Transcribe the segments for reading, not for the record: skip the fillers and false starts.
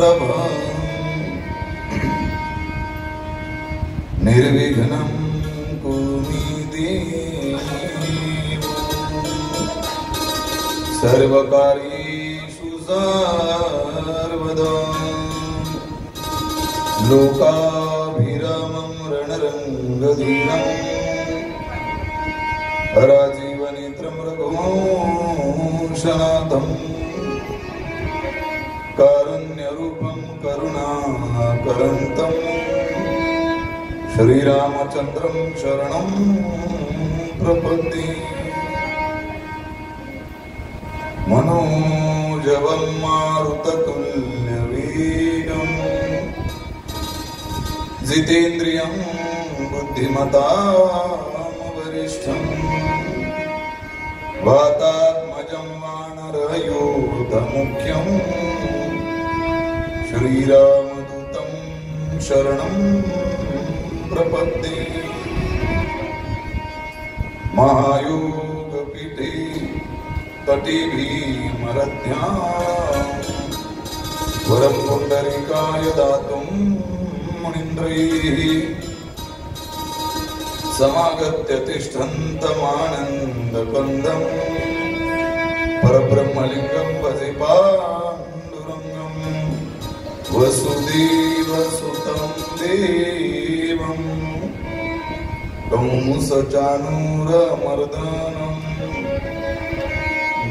प्रभ निर्विघ्नं कुरु देव सर्वकार्येषु सर्वदा लोकाभिरामं रणरङ्गधीरं राजीवनेत्रं रघुवंशनाथं कारुण्यरूपं करुणाकरन्तं श्रीरामचन्द्रं शरणं प्रपद्ये मनोजवं मारुततुल्यवेगं जितेन्द्रियं बुद्धिमतां वरिष्ठं वातात्मजं वानरयूथमुख्यं श्रीरामदूतं शरणं प्रपद्ये महायोगपीठे तटे भीमरथ्यां वरं पुण्डरीकाय दातुं मुनीन्द्रैः समागत्य तिष्ठन्तमानन्दकन्दं परब्रह्मलिङ्गं भजे पाण्डुरङ्गं वसुदेवसुतं देवं कंसचाणूरमर्दनं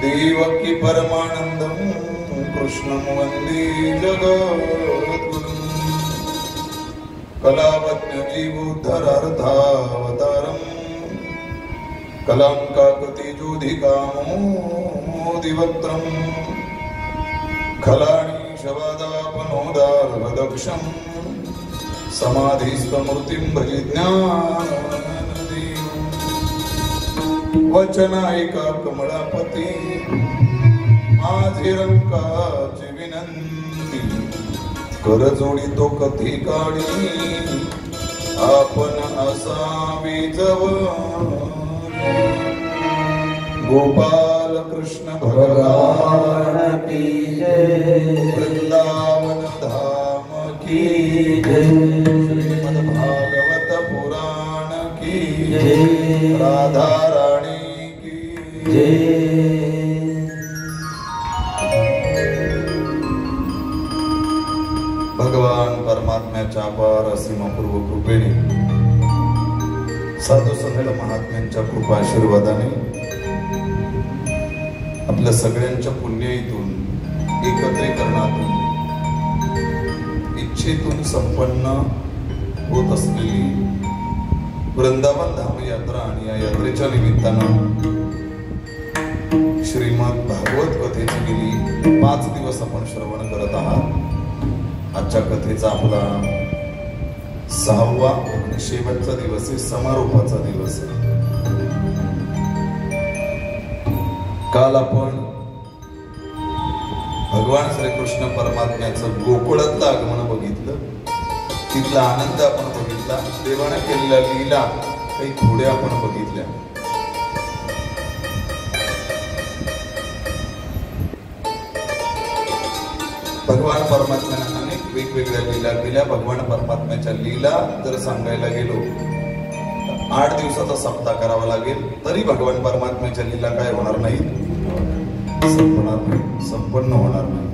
देवकी परमानन्दं कृष्णं वन्दे जगद्गुरुं कलावज्ञजीवोद्धरार्थावतारं कलां काकतिजोधिकामोदिवक्त्रं खलाणीशवादापनोदारभदक्षं समाधिस्थमूर्तिं भजे ज्ञानदेवं वचनायिका कमलापती माझी रंकाची विनंती करजोडी तो कधी काढी आपण असावे जवळ गोपाल कृष्ण भगवान की जय वृंदावन धाम की जय श्रीमद् भागवत पुराण की जय राधा रानी की जय भगवान परमात्म्याच्या अपार असीम अपूर्व कृपेने साधू संत महात्म्यांच्या कृपा आशीर्वादाने आपल्या सगळ्यांच्या पुण्याईतून एकत्रीकरणातून इच्छेतून संपन्न होत असलेली वृंदावन धाम यात्रा आणि या यात्रेच्या निमित्तानं श्रीमद भागवत कथेची गेली 5 दिवस आपण श्रवण करत आहात. आजच्या कथेचा आपला 6वा आणि शेवटचा दिवस आहे, समारोपाचा दिवस आहे. काल आपण भगवान श्रीकृष्ण परमात्म्याचं गोकुळातलं आगमन बघितलं, तिथला आनंद आपण बघितला, देवाने केलेल्या लीला काही थोड्या आपण बघितल्या. भगवान परमात्म्याने अनेक वेगवेगळ्या लीला केल्या. भगवान परमात्म्याच्या लीला जर सांगायला गेलो 8 दिवसाचा सप्ताह करावा लागेल तरी भगवान परमात्म्याच्या लीला काय होणार नाही, संपन्न होणार नाही.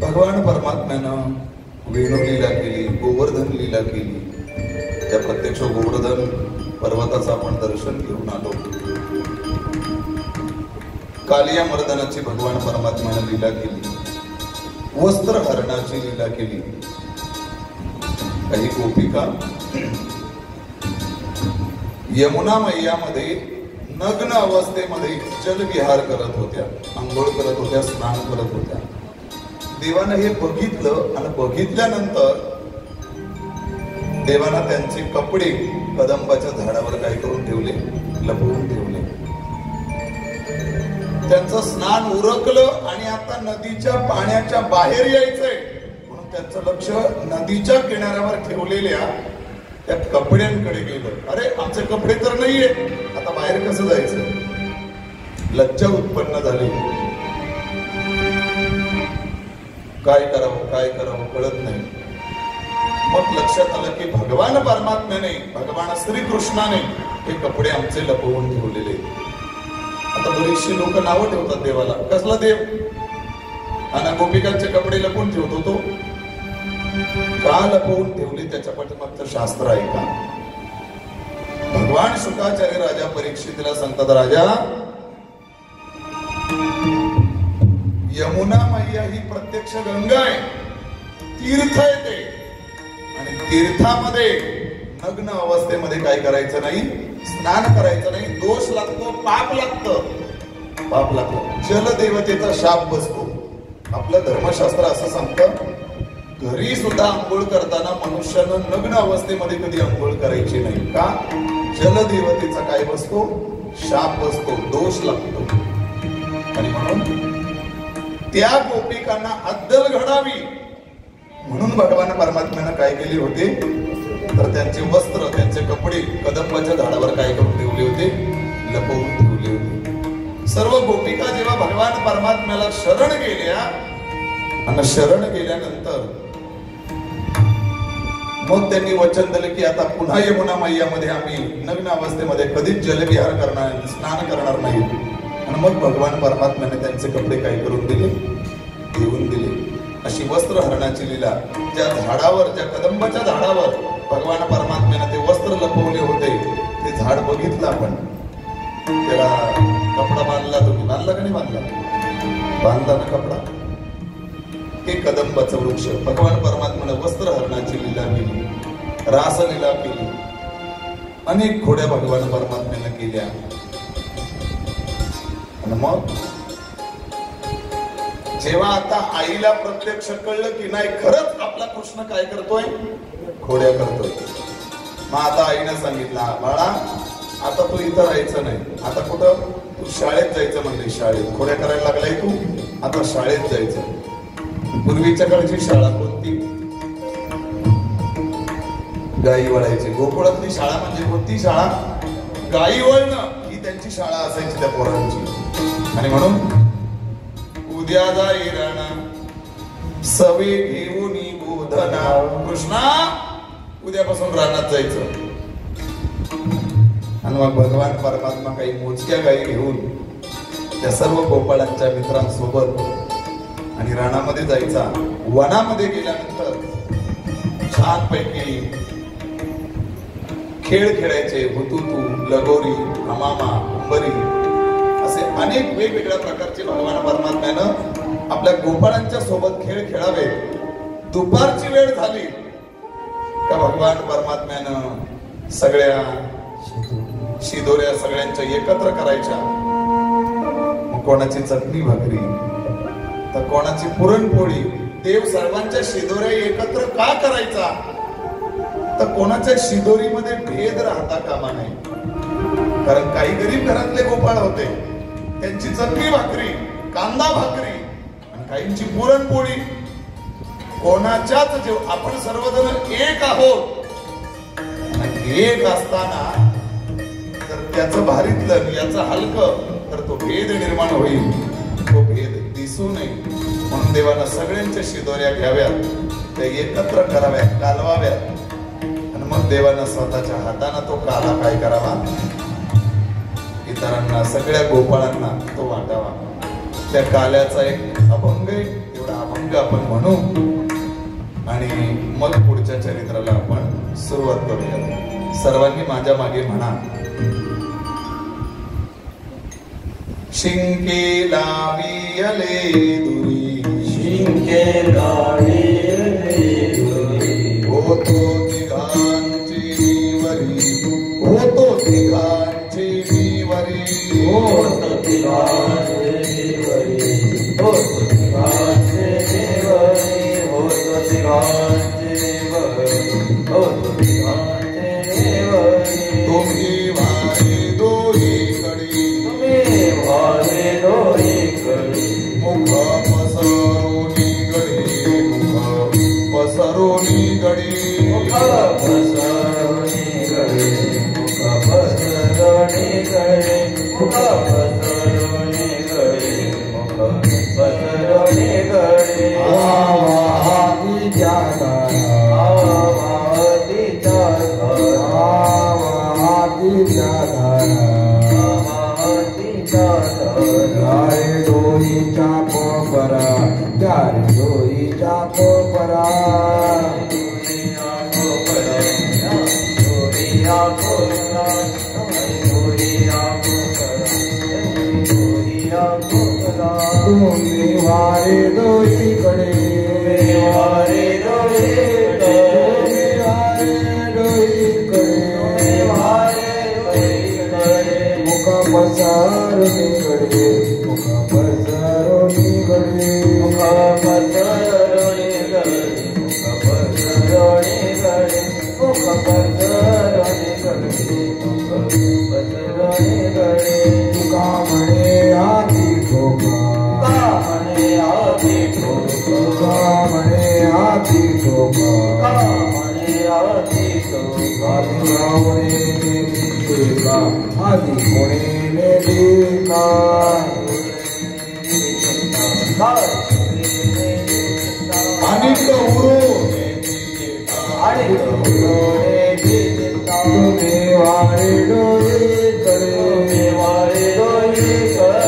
भगवान परमात्म्यानं वेणू लीला केली, गोवर्धन लीला केली. त्या प्रत्यक्ष गोवर्धन पर्वताचं आपण दर्शन घेऊन आलो. कालिया मर्दनाची भगवान परमात्म्याने लीला केली, वस्त्रहरणाची लीला केली. काही गोपिका यमुना मैयामध्ये नग्न अवस्थेमध्ये जलविहार करत होत्या, आंघोळ करत होत्या, स्नान करत होत्या. देवानं हे बघितलं आणि बघितल्यानंतर देवानं त्यांचे कपडे कदंबाच्या झाडावर काय करून ठेवले, लपवून ठेवले. त्यांचं स्नान उरकलं आणि आता नदीच्या पाण्याच्या बाहेर यायचंय म्हणून त्यांचं लक्ष नदीच्या किनाऱ्यावर ठेवलेल्या त्या कपड्यांकडे गेलं. अरे आमचे कपडे तर नाहीये, आता बाहेर कसं जायचं. लज्जा उत्पन्न झाली. काय करावं कळत नाही. मग लक्षात आलं की भगवान परमात्म्याने, भगवान श्रीकृष्णाने हे कपडे आमचे लपवून ठेवलेले. आता बरीचशी लोक नावं ठेवतात देवाला. कसला देव? आणि गोपिकांचे कपडे लपवून ठेवतो तो. का लपवून ठेवले त्याच्या पाठीमागचं शास्त्र आहे का? भगवान शुकाचार्य राजा परीक्षितला सांगतात, राजा यमुना मैया ही प्रत्यक्ष गंगा आहे, तीर्थ आहे ते. आणि तीर्थामध्ये नग्न अवस्थेमध्ये काय करायचं नाही, स्नान करायचं नाही. दोष लागतो, पाप लागतं. जलदेवतेचा शाप बसतो. आपलं धर्मशास्त्र असं सांगतं, घरी सुद्धा आंघोळ करताना मनुष्यानं नग्न अवस्थेमध्ये कधी आंघोळ करायची नाही. का? जलदेवतेचा काय बसतो, शाप बसतो, दोष लागतो. आणि म्हणून त्या गोपिकांना अद्दल घडावी म्हणून भगवान परमात्म्यानं काय केले होते, तर त्यांचे वस्त्र, त्यांचे कपडे कदंबाच्या झाडावर काय करून ठेवले होते, लपवून ठेवले होते. सर्व गोपिका जेव्हा भगवान परमात्म्याला शरण गेल्या, आणि शरण गेल्यानंतर मग त्यांनी वचन दिले की आता पुन्हा यमुना मैयामध्ये आम्ही नग्न अवस्थेमध्ये कधीच जलविहार करणार, स्नान करणार नाही. आणि मग भगवान परमात्म्याने त्यांचे कपडे काय करून दिले, घेऊन दिले. अशी वस्त्रहरणाची लीला. ज्या झाडावर, ज्या कदंबाच्या झाडावर भगवान परमात्म्याने ते वस्त्र लपवले होते, ते झाड बघितलं आपण, त्याला कपडा बांधला. तुम्ही बांधला का नाही बांधला? बांधला ना कपडा. ते कदंबाचं वृक्ष. भगवान परमात्म्याने वस्त्रहरणाची लीला केली, रासलीला केली, अनेक खोड्या भगवान परमात्म्याने केल्या. आणि मग जेव्हा आता आईला प्रत्यक्ष कळलं की नाही, खरंच आपला कृष्ण काय करतोय, खोड्या करतोय. मग आता आईने सांगितलं, बाळा आता तू इथं राहायचं नाही, आता कुठं तू शाळेत जायचं म्हणले. शाळेत खोड्या करायला लागलाय तू, आता शाळेत जायचं. पूर्वीच्या काळची शाळा कोणती? गाई वळायची. गोकुळातली शाळा म्हणजे कोणती शाळा? गाई वळणं ही त्यांची शाळा असायची त्या पोरांची. आणि म्हणून उद्या जाई राणा सवे घेऊन बोधना, कृष्णा उद्यापासून रानात जायचं. आणि मग भगवान परमात्मा काही मोजक्या गायी घेऊन त्या सर्व गोपाळांच्या मित्रांसोबत आणि रानामध्ये जायचा. वनामध्ये गेल्यानंतर छानपैकी खेळ खेळायचे. हुतुतू, लगोरी, हमामा, उंबरी असे अनेक वेगवेगळ्या प्रकारचे भगवान परमात्म्यानं आपल्या गोपाळांच्या सोबत खेळ खेळावे. दुपारची वेळ झाली का भगवान परमात्म्यानं सगळ्या शिदोऱ्या सगळ्यांच्या एकत्र करायच्या. कोणाची चटणी भाकरी तर कोणाची पुरणपोळी. देव सर्वांच्या शिदोऱ्या एकत्र का करायचा, तर कोणाच्या शिदोरीमध्ये भेद राहता कामा नाही. कारण काही गरीब घरातले गोपाळ होते, त्यांची चटणी भाकरी, कांदा भाकरी आणि काहींची पुरणपोळी. कोणाच्याच जीव, आपण सर्वजण एक आहोत. एक असताना जर त्याचं भारीतलं याचं हलकं तर तो भेद निर्माण होईल. तो भेद दिसू नये म्हणून देवानं सगळ्यांच्या शिदोऱ्या घ्याव्यात, त्या एकत्र कराव्यात, कालवाव्यात. आणि मग देवानं स्वतःच्या हाताने तो काला काय करावा, इतरांना, सगळ्या गोपाळांना तो वाटावा. त्या काल्याचा एक अभंग आहे, एवढा अभंग आपण म्हणू आणि मग पुढच्या चरित्राला आपण सुरुवात करूया. सर्वांनी माझ्या मागे म्हणा. शिंके लावियले दुरी, शिंके लावियले दुरी, होतो तिघांची मीवरी, होतो तिघांची मीवरी, होतो तिघांची मीवरी, होतो तिघांची मीवरी, होतो तिघांची मीवरी, होतो तिघांची मीवरी. तुम्ही वारे दोहीकडे, तुम्ही वारे दोहीकडे, मुख पसरोनी गडे, मुख पसरोनी गडे, मुख पसरोनी गडे, मुख पसरोनी गडे, मुख पसरोनी गडे, मुख पसरोनी गडे. त्यारे डोईच्या पोपरा त्यारे डोईच्या पोपरा तुम्ही वारे डोईकडे वारे डोईकडे मुख पसारुणीकडे मुख पसारुणीकडे मुख पसारुणीकडे मुख पसारुणीकडे मुख पसारुणीकडे मुख पसारुणीकडे तुका म्हणे हाती ठोका म्हणे हाती ठोका म्हणे हाती ठोका म्हणे हाती ठोका आदि कोणे ने देखा आणि कौरो तुम्ही वारे डोळे करे वारे डोळे करे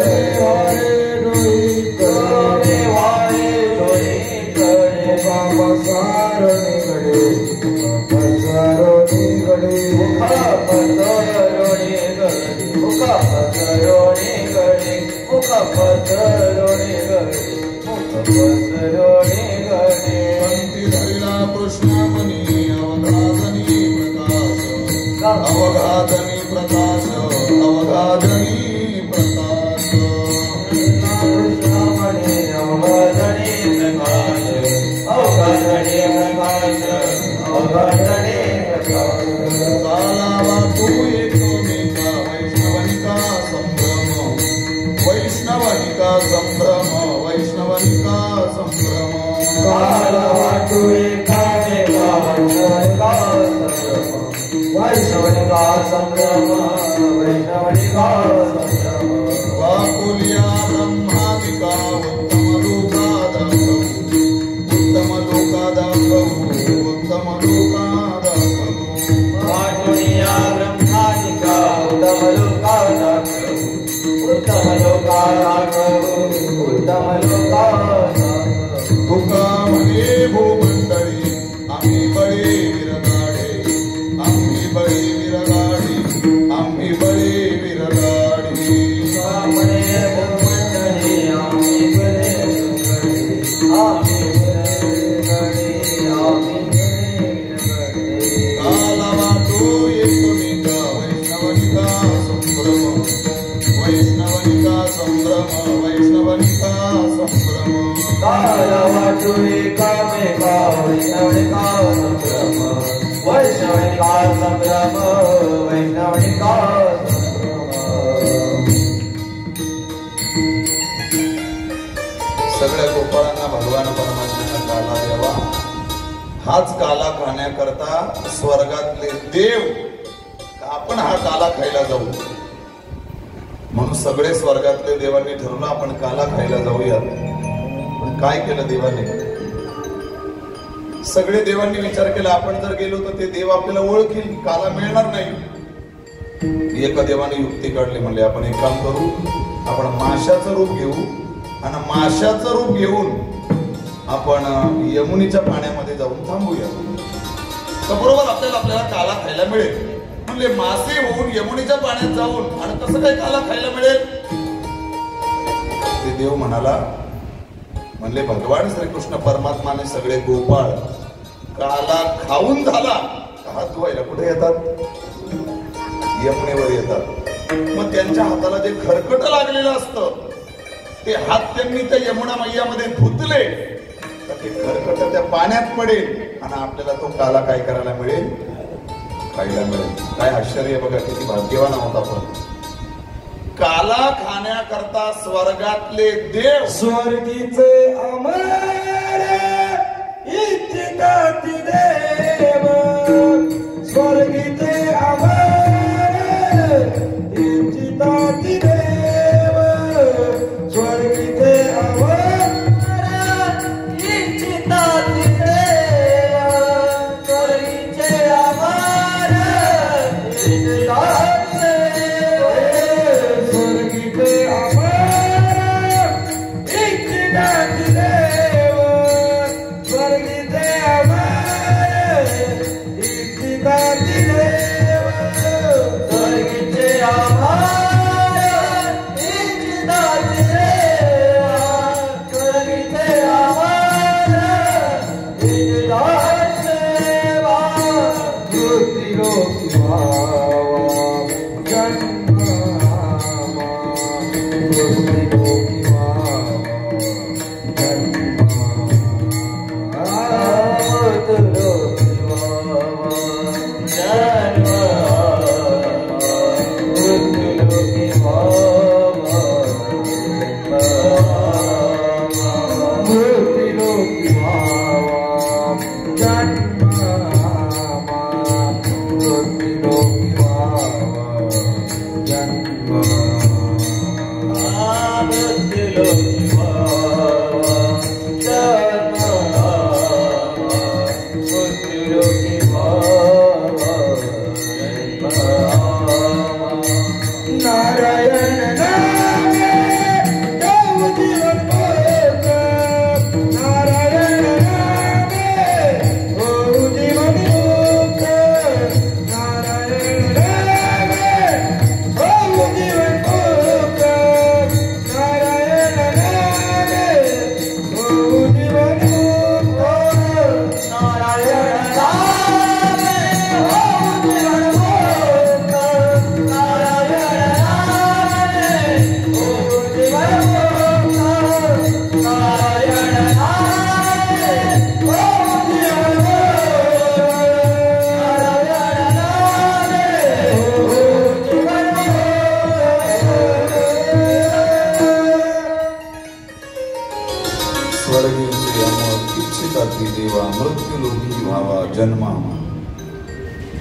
वारे डोळे करे वारे डोळे करे बाबा सारणीकडे पसारणीकडे कृष्णमणी अवघातनी प्रकाश अवघातनी प्रकाश कृष्णमणी अवघातनी प्रकाश अवघातनी प्रकाश अवघातनी प्रकाश कालावा तू एकोमेका वैष्णवनिका संभ्रम वैष्णवनिका संभ्रम वैष्णवनिका संभ्रम कालावा तू एकोमेका वैष्णवनिका संभ्रम वैष्णवनिका संभ्रम वैष्णवनिका संभ्रम वाकुल्या ब्रह्मादिका उत्तम लोकादाकौ उत्तम लोकादाकौ उत्तम लोकादाकौ वाकुल्या ब्रह्मादिका उत्तम लोकादाकौ उत्तम लोकादाकौ उत्तम लोकादाकौ तुका म्हणे भूमंडळी आम्ही बळी विरगाडे आम्ही बळी विरगाडी आम्ही बळी विरगाडी म्हणे भूमंडळी आम्ही बळे आम्ही बळे कालावा तू एकोमिका वैष्णवनिका संभ्रम वैष्णवनिका संभ्रम वैष्णवनिका संभ्रम कालावा तू एकोमेका वैष्णवनिका संभ्रम वैष्णवनिका संभ्रम वैष्णवनिका सगळ्या गोपाळांना भगवान परमात्म्याचा काला द्यावा. हाच काला खाण्याकरता स्वर्गातले देव आपण हा काला खायला जाऊ म्हणून सगळे स्वर्गातले देवांनी ठरवलं आपण काला खायला जाऊयात. पण काय केलं देवाने? सगळे देवांनी विचार केला आपण जर गेलो तर ते देव आपल्याला ओळखील, काला मिळणार नाही. एका देवाने युक्ती काढली, म्हणले आपण एक काम करू, आपण माशाचं रूप घेऊ आणि माशाचं रूप घेऊन आपण यमुनीच्या पाण्यामध्ये जाऊन थांबूया, तर बरोबर आपल्याला काला खायला मिळेल. म्हणले मासे होऊन यमुनीच्या पाण्यात जाऊन आणि कसं काय काला खायला मिळेल? ते देव म्हणाला, म्हणले भगवान श्रीकृष्ण परमात्माने सगळे गोपाळ काला खाऊन झाला हात धुवायला कुठे येतात? यमुनेवर येतात. मग त्यांच्या हाताला जे खरकट लागलेलं असतं ते हात त्यांनी त्या यमुना मैयामध्ये धुतले तर ते खरकट त्या पाण्यात पडेल आणि आपल्याला तो काला काय करायला मिळेल? खायला मिळेल. काय आश्चर्य बघा, किती भाग्यवान आहोत आपण. काला खाण्याकरता स्वर्गातले देव स्वर्गीचे अमर इच्छिताती देव स्वर्गीचे अमर इच्छिताती देव स्वर्गीचे अमर इच्छिताती देव स्वर्गीचे अमर इच्छिताती देव स्वर्गीचे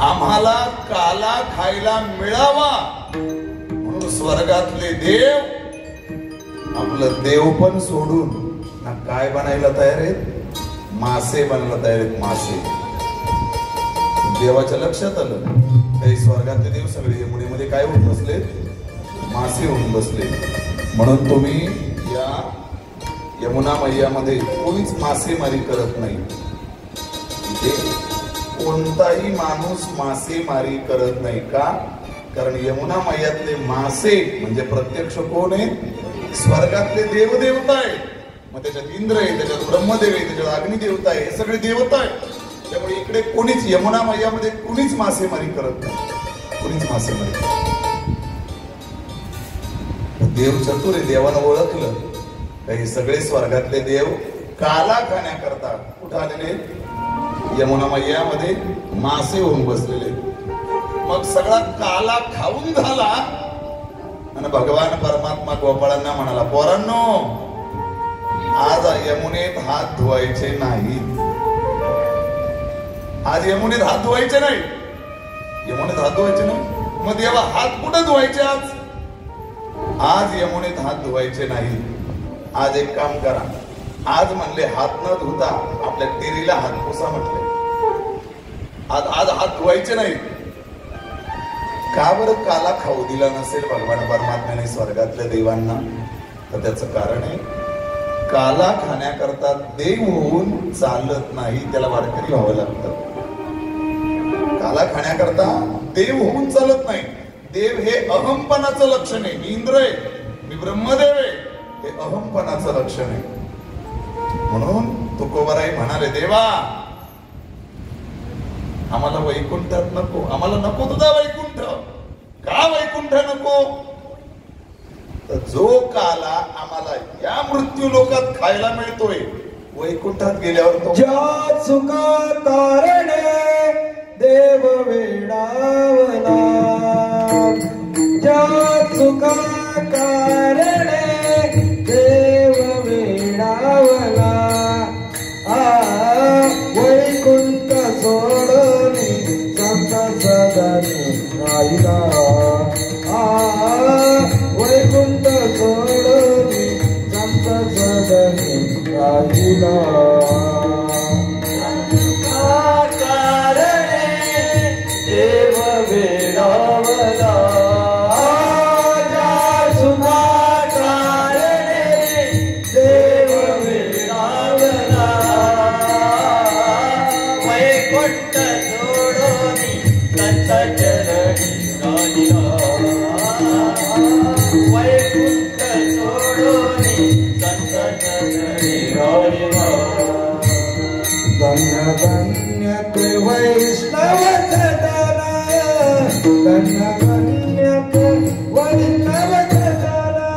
आम्हाला काला खायला मिळावा म्हणून स्वर्गातले देव आपलं देव पण सोडून ना काय बनायला तयार आहेत, मासे बनायला तयार आहेत. मासे देवाच्या लक्षात आलं काही स्वर्गातले देव सगळे यमुनेमध्ये काय होऊन बसले, मासे होऊन बसले. म्हणून तुम्ही या यमुना मैयामध्ये कोणीच मासेमारी करत नाही. इथे कोणताही माणूस मासेमारी करत नाही. का? कारण यमुना मैयातले मासे म्हणजे प्रत्यक्ष कोण आहे, स्वर्गातले देवदेवता आहे. मग त्याच्यात इंद्र आहे, त्याच्यात ब्रह्मदेव आहे, त्याच्यात अग्निदेवता आहे, हे सगळे देवता आहे. त्यामुळे इकडे कोणीच यमुना मैयामध्ये कोणीच मासेमारी करत नाही, कोणीच मासेमारी. देव चतुर आहे, देवानं ओळखलं काही सगळे स्वर्गातले देव काला खाण्याकरता कुठं आलेले, यमुना मैयामध्ये मासे होऊन बसलेले. मग सगळा काला खाऊन झाला आणि भगवान परमात्मा गोपाळांना म्हणाला, पोरांनो आज यमुनेत हात धुवायचे नाही, आज यमुनेत हात धुवायचे नाही, यमुनेत हात धुवायचे नाही. मग देवा हात कुठं धुवायचे आज? आज यमुनेत हात धुवायचे नाही. आज एक काम करा, आज म्हणले हात न धुता आपल्या टेरीला हात पुसा म्हटले. आज आज हात धुवायचे नाही. का बरं काला खाऊ दिला नसेल भगवान परमात्म्याने स्वर्गातल्या देवांना? तर त्याचं कारण आहे, काला खाण्याकरता देव होऊन चालत नाही, त्याला वारकरी व्हावं लागतं. काला खाण्याकरता देव होऊन चालत नाही. देव हे अहंपणाचं लक्षण आहे. मी इंद्र आहे, मी ब्रह्मदेव आहे, हे अहंपणाचं लक्षण आहे. म्हणून तुकोबाराई म्हणाले, देवा आम्हाला वैकुंठात नको, आम्हाला नको तुझा वैकुंठ. का वैकुंठ नको? तर जो काला आम्हाला या मृत्यू लोकात खायला मिळतोय, वैकुंठात गेल्यावर तो ज्या चुका कारणे देव वेडावला, ज्या चुका कारणे देव वेडावला, वैकुंठ सोडून संत सदानी राहिला, वैकुंठ सोडून संत सदानी राहिला. देव वेडावला, ज्या चुका कारणे देव वेडावला, वैकुंठ सोडून संत चरणी राहिला, वैकुंठ सोडून संत चरणी राहिला. धन्य धन्य ते वैष्णव सदाना, धन्य धन्य ते वैष्णव सदाना,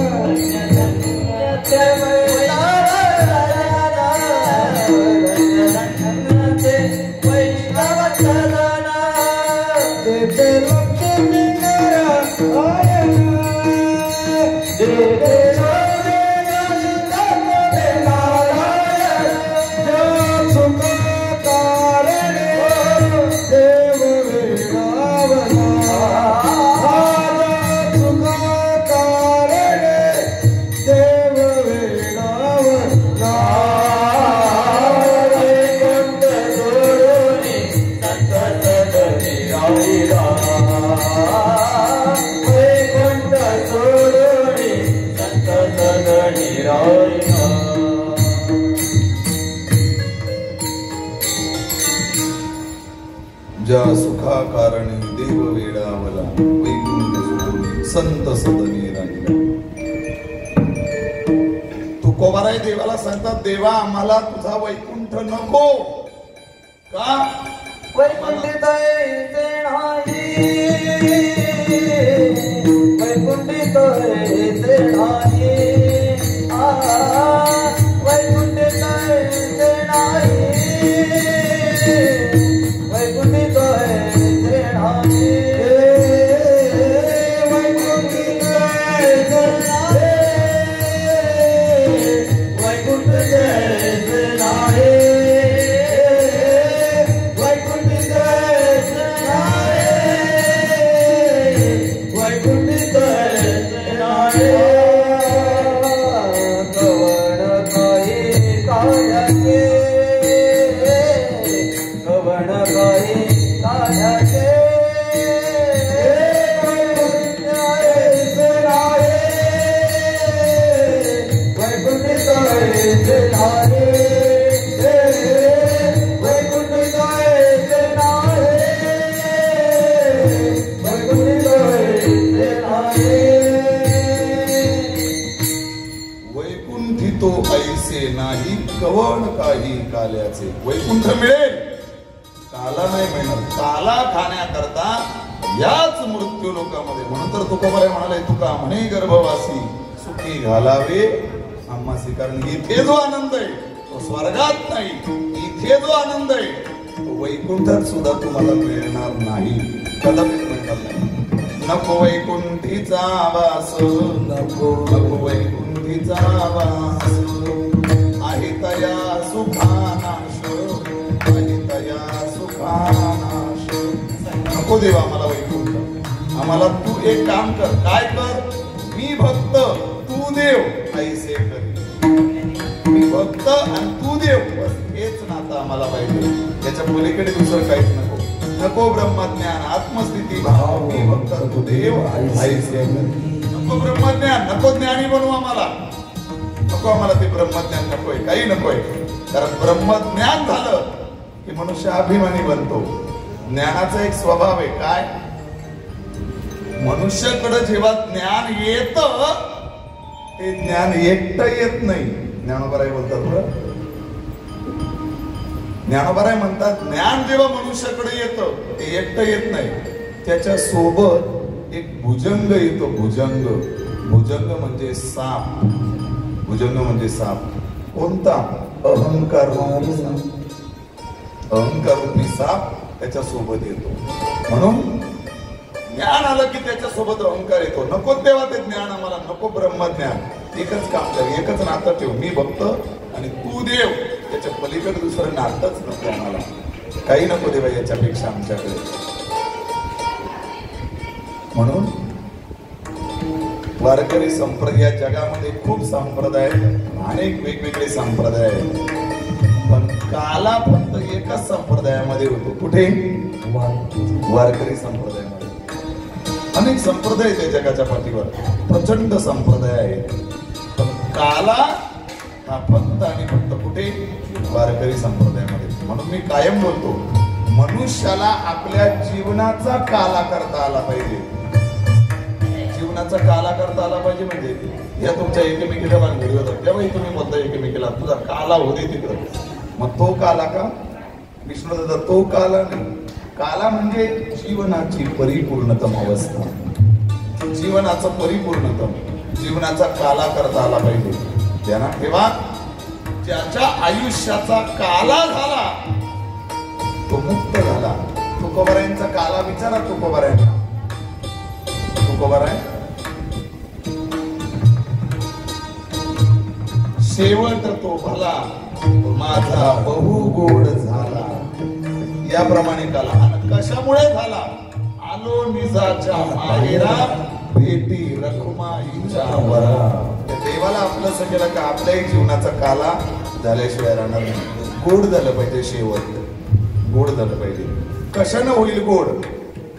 धन्य धन्य ते वैष्णव सदाना, धन्य धन्य ते वैष्णव सदाना. देते लक्ष्मी नारायण, देते देव वेडावला, संत सदनी राहिला. तुकोबाराय देवाला सांगतात, देवा आम्हाला तुझा वैकुंठ नको. का? वैकुंठित यायचे नाही, वैकुंठित यायचे नाही, वैकुंठित यायचे नाही, वैकुंठित यायचे नाही, वैकुंठित यायचे नाही, वैकुंठित यायचे नाही, वैकुंठितो ऐसे नाही कवण काही काल्याचे. वैकुंठ मिळेल, काला नाही मिळणार. काला खाण्याकरता याच मृत्यू लोकांमध्ये. म्हणून तर तुकोबाराय म्हणाले, तुका म्हणे गर्भवासी सुखी घालावे आम्हासी. कारण इथे जो आनंद आहे तो स्वर्गात नाही, इथे जो आनंद आहे तो वैकुंठात सुद्धा तुम्हाला मिळणार नाही, कदाचित मिळणार नाही. नको वैकुंठीचा वास, नको नको वैकुंठीचा वास, आहे तया सुखानाश, आहे तया सुखानाश. नको देवा आम्हाला वैकुंठ. आम्हाला तू एक काम कर. काय कर? मी भक्त तू देव ऐसे कर. मी भक्त आणि तू देव, बस हेच नातं आम्हाला पाहिजे. त्याच्या पलीकडे दुसरं काहीच नको. नको ब्रह्मज्ञान आत्मस्थिती भाव, मी भक्त तू देव ऐसे कर. नको ब्रह्मज्ञान, नको ज्ञानी बनवू आम्हाला. नको आम्हाला ते ब्रह्मज्ञान नकोय, काही नकोय. कारण ब्रह्मज्ञान झालं की मनुष्य अभिमानी बनतो. ज्ञानाचा एक स्वभाव आहे, काय? मनुष्याकडे जेव्हा ज्ञान येत ते ज्ञान एकटं येत नाही. ज्ञानोबाराय बोलतात बरं, ज्ञानोबाराय म्हणतात ज्ञान जेव्हा मनुष्याकडे येतं ते एकटं येत नाही, त्याच्या सोबत एक भुजंग येतो. भुजंग, भुजंग म्हणजे साप. भुजंग म्हणजे साप. कोणता? अहंकार. अहंकार रूपी साप त्याच्या सोबत येतो. म्हणून ज्ञान आलं की त्याच्या सोबत अहंकार येतो. नको तेव्हा ते ज्ञान आम्हाला, नको ब्रह्मज्ञान. एकच काम कर, एकच नातं ठेव. मी भक्त आणि तू देव. त्याच्या पलीकडे दुसरं नातच नको आम्हाला. काही नको देवा याच्यापेक्षा आमच्याकडे. म्हणून वारकरी संप्रदाय, या जगामध्ये खूप संप्रदाय, अनेक वेगवेगळे संप्रदाय आहेत. पण काला फक्त एकाच संप्रदायामध्ये होतो. कुठे? वारकरी संप्रदायामध्ये. अनेक संप्रदाय आहेत जगाच्या पाठीवर, प्रचंड संप्रदाय आहेत. पण काला हा फक्त आणि फक्त कुठे? वारकरी संप्रदायामध्ये. म्हणून मी कायम बोलतो, मनुष्याला आपल्या जीवनाचा काला करता आला पाहिजे. जीवनाचा काला करता आला पाहिजे म्हणजे या तुमच्या एकमेकीला भानगडी होतात तेव्हाही तुम्ही बोलता एकमेकीला तुझा काला होते तिकडं. मग तो काला का? विष्णू दादा तो काला नाही. काला म्हणजे जीवनाची परिपूर्णतम अवस्था, जीवनाचं परिपूर्णतम, जीवनाचा काला करता आला पाहिजे. ध्यानात ठेवा, ज्याच्या आयुष्याचा काला झाला तो मुक्त झाला. तुकोबारायांचा काला विचारा तुकोबारायांना. तुकोबाराय शेवट तो भला माझा बहु गोड झाला, याप्रमाणे काला. आणि कशामुळे झाला? आलो निजाच्या माहेरा भेटी रखुमाईच्या वरा. देवाला आपलं सगळं का आपल्याही जीवनाचा काला झाल्याशिवाय राहणार नाही. गोड झालं पाहिजे, शेवट गोड झालं पाहिजे. कशानं होईल गोड?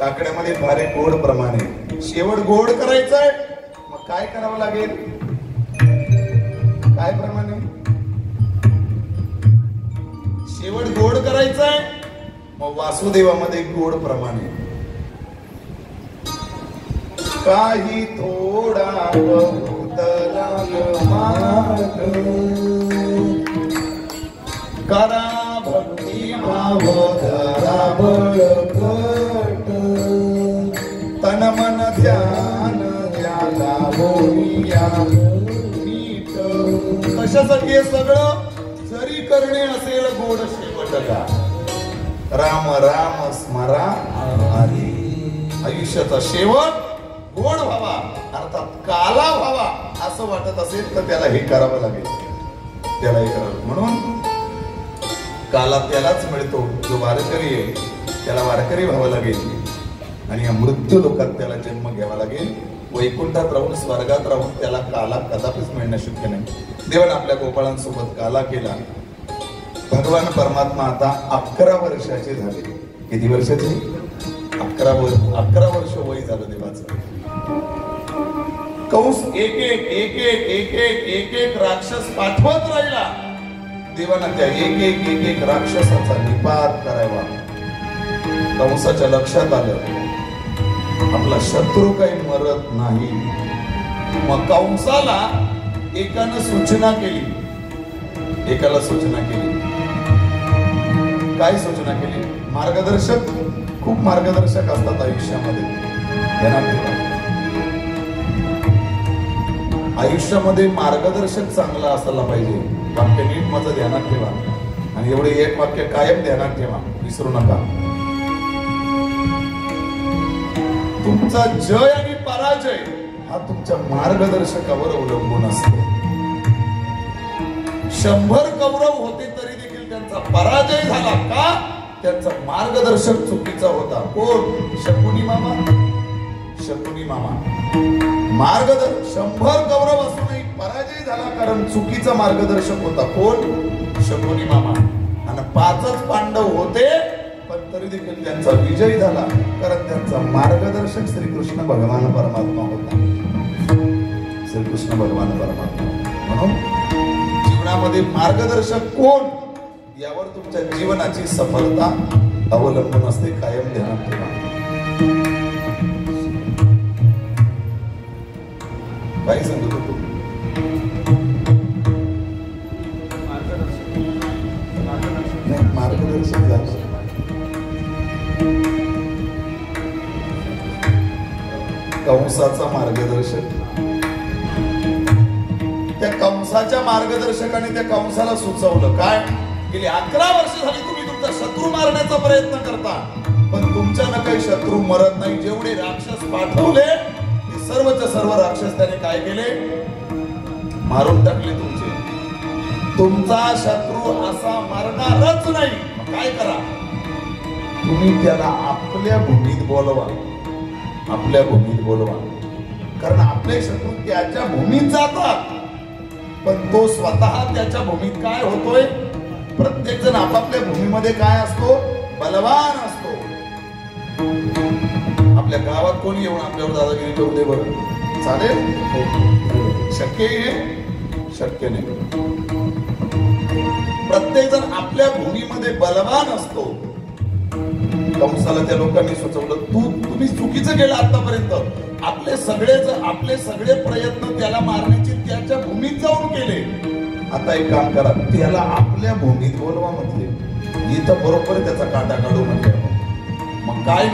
काकड्यामध्ये फारे गोड प्रमाणे शेवट गोड करायचंय. मग काय करावं लागेल? काय प्रमाणे शेवट गोड करायचंय? मग वासुदेवामध्ये गोड प्रमाणे. काही थोडा बहुत मार्ग करा भक्ती भाव धरा बळकट तन मन ध्यान द्याला बोलिया नीट कशासाठी हे सगळं जरी करणे असेल गोड शेवट का राम राम स्मरा हरी आयुष्याचा शेवट गोड व्हावा अर्थात काला व्हावा असं वाटत असेल तर त्याला हे करावं लागेल त्याला हे करावं म्हणून काला त्यालाच मिळतो जो वारकरी आहे त्याला वारकरी व्हावं लागेल आणि या मृत्यू लोकात त्याला जन्म घ्यावा लागेल वैकुंठात राहून स्वर्गात राहून त्याला काला कदापिच मिळणं शक्य नाही देवाने आपल्या गोपाळांसोबत काला केला भगवान परमात्मा आता 11 वर्षाचे झाले किती वर्षाचे 11 वर्ष वय झालं देवाचं कंस एक राक्षस पाठवत राहिला देवानं त्या एक राक्षसाचा निपात करावा कंसाच्या लक्षात आलं आपला शत्रू काही मरत नाही मग कंसाला एकाला सूचना केली काय सूचना केली मार्गदर्शक खूप मार्गदर्शक असतात आयुष्यामध्ये ध्यानात ठेवा आयुष्यामध्ये मार्गदर्शक चांगला असायला पाहिजे वाक्य नीट माझं ध्यानात ठेवा आणि एवढे एक वाक्य कायम ध्यानात ठेवा विसरू नका तुमचा जय आणि पराजय हा तुमच्या मार्गदर्शकावर अवलंबून असतो 100 कौरव होते तरी देखील त्यांचा पराजय झाला का त्यांचा मार्गदर्शक चुकीचा होता कोण शकुनी मामा मार्गदर्शक 100 कौरव असूनही पराजय झाला कारण चुकीचा मार्गदर्शक होता कोण शकुनी मामा आणि 5च पांडव होते पण तरी देखील त्यांचा विजय झाला कारण त्यांचा मार्गदर्शक श्रीकृष्ण भगवान परमात्मा होता श्रीकृष्ण भगवान परमात्मा म्हणून जीवनामध्ये मार्गदर्शक कोण यावर तुमच्या जीवनाची सफलता अवलंबून असते कायम ध्यानात ठेवा काय सांगतो तू मार्गदर्शक झालं कंसाचा मार्गदर्शक त्या कंसाच्या मार्गदर्शकाने त्या कंसाला सुचवलं काय गेली 11 वर्ष झाली तुम्ही तुमचा शत्रू मारण्याचा प्रयत्न करता पण तुमच्यानं काही शत्रू मरत नाही जेवढे राक्षस पाठवले ते सर्वच्या सर्व राक्षस त्याने काय केले मारून टाकले तुमचा शत्रू असा मरणारच नाही काय करा तुम्ही त्याला आपल्या भूमीत बोलवा कारण आपले शत्रू त्याच्या भूमीत जातात पण तो स्वतः त्याच्या भूमीत काय होतोय प्रत्येक जण आपापल्या भूमीमध्ये काय असतो बलवान असतो आपल्या गावात कोणी येऊन आपल्यावर दादागिरी करू दे बरं चालेल शक्य नाही प्रत्येक जण आपल्या भूमीमध्ये बलवान असतो कंसाला त्या लोकांनी सुचवलं तुम्ही चुकीचं केलं आतापर्यंत आपले सगळे प्रयत्न त्याला मारण्याचे त्याच्या भूमीत जाऊन केले आता एक काम करा त्याला आपल्या भूमीत बोलवा म्हटले इथं बरोबर त्याचा काटा काढू म्हटले मग काय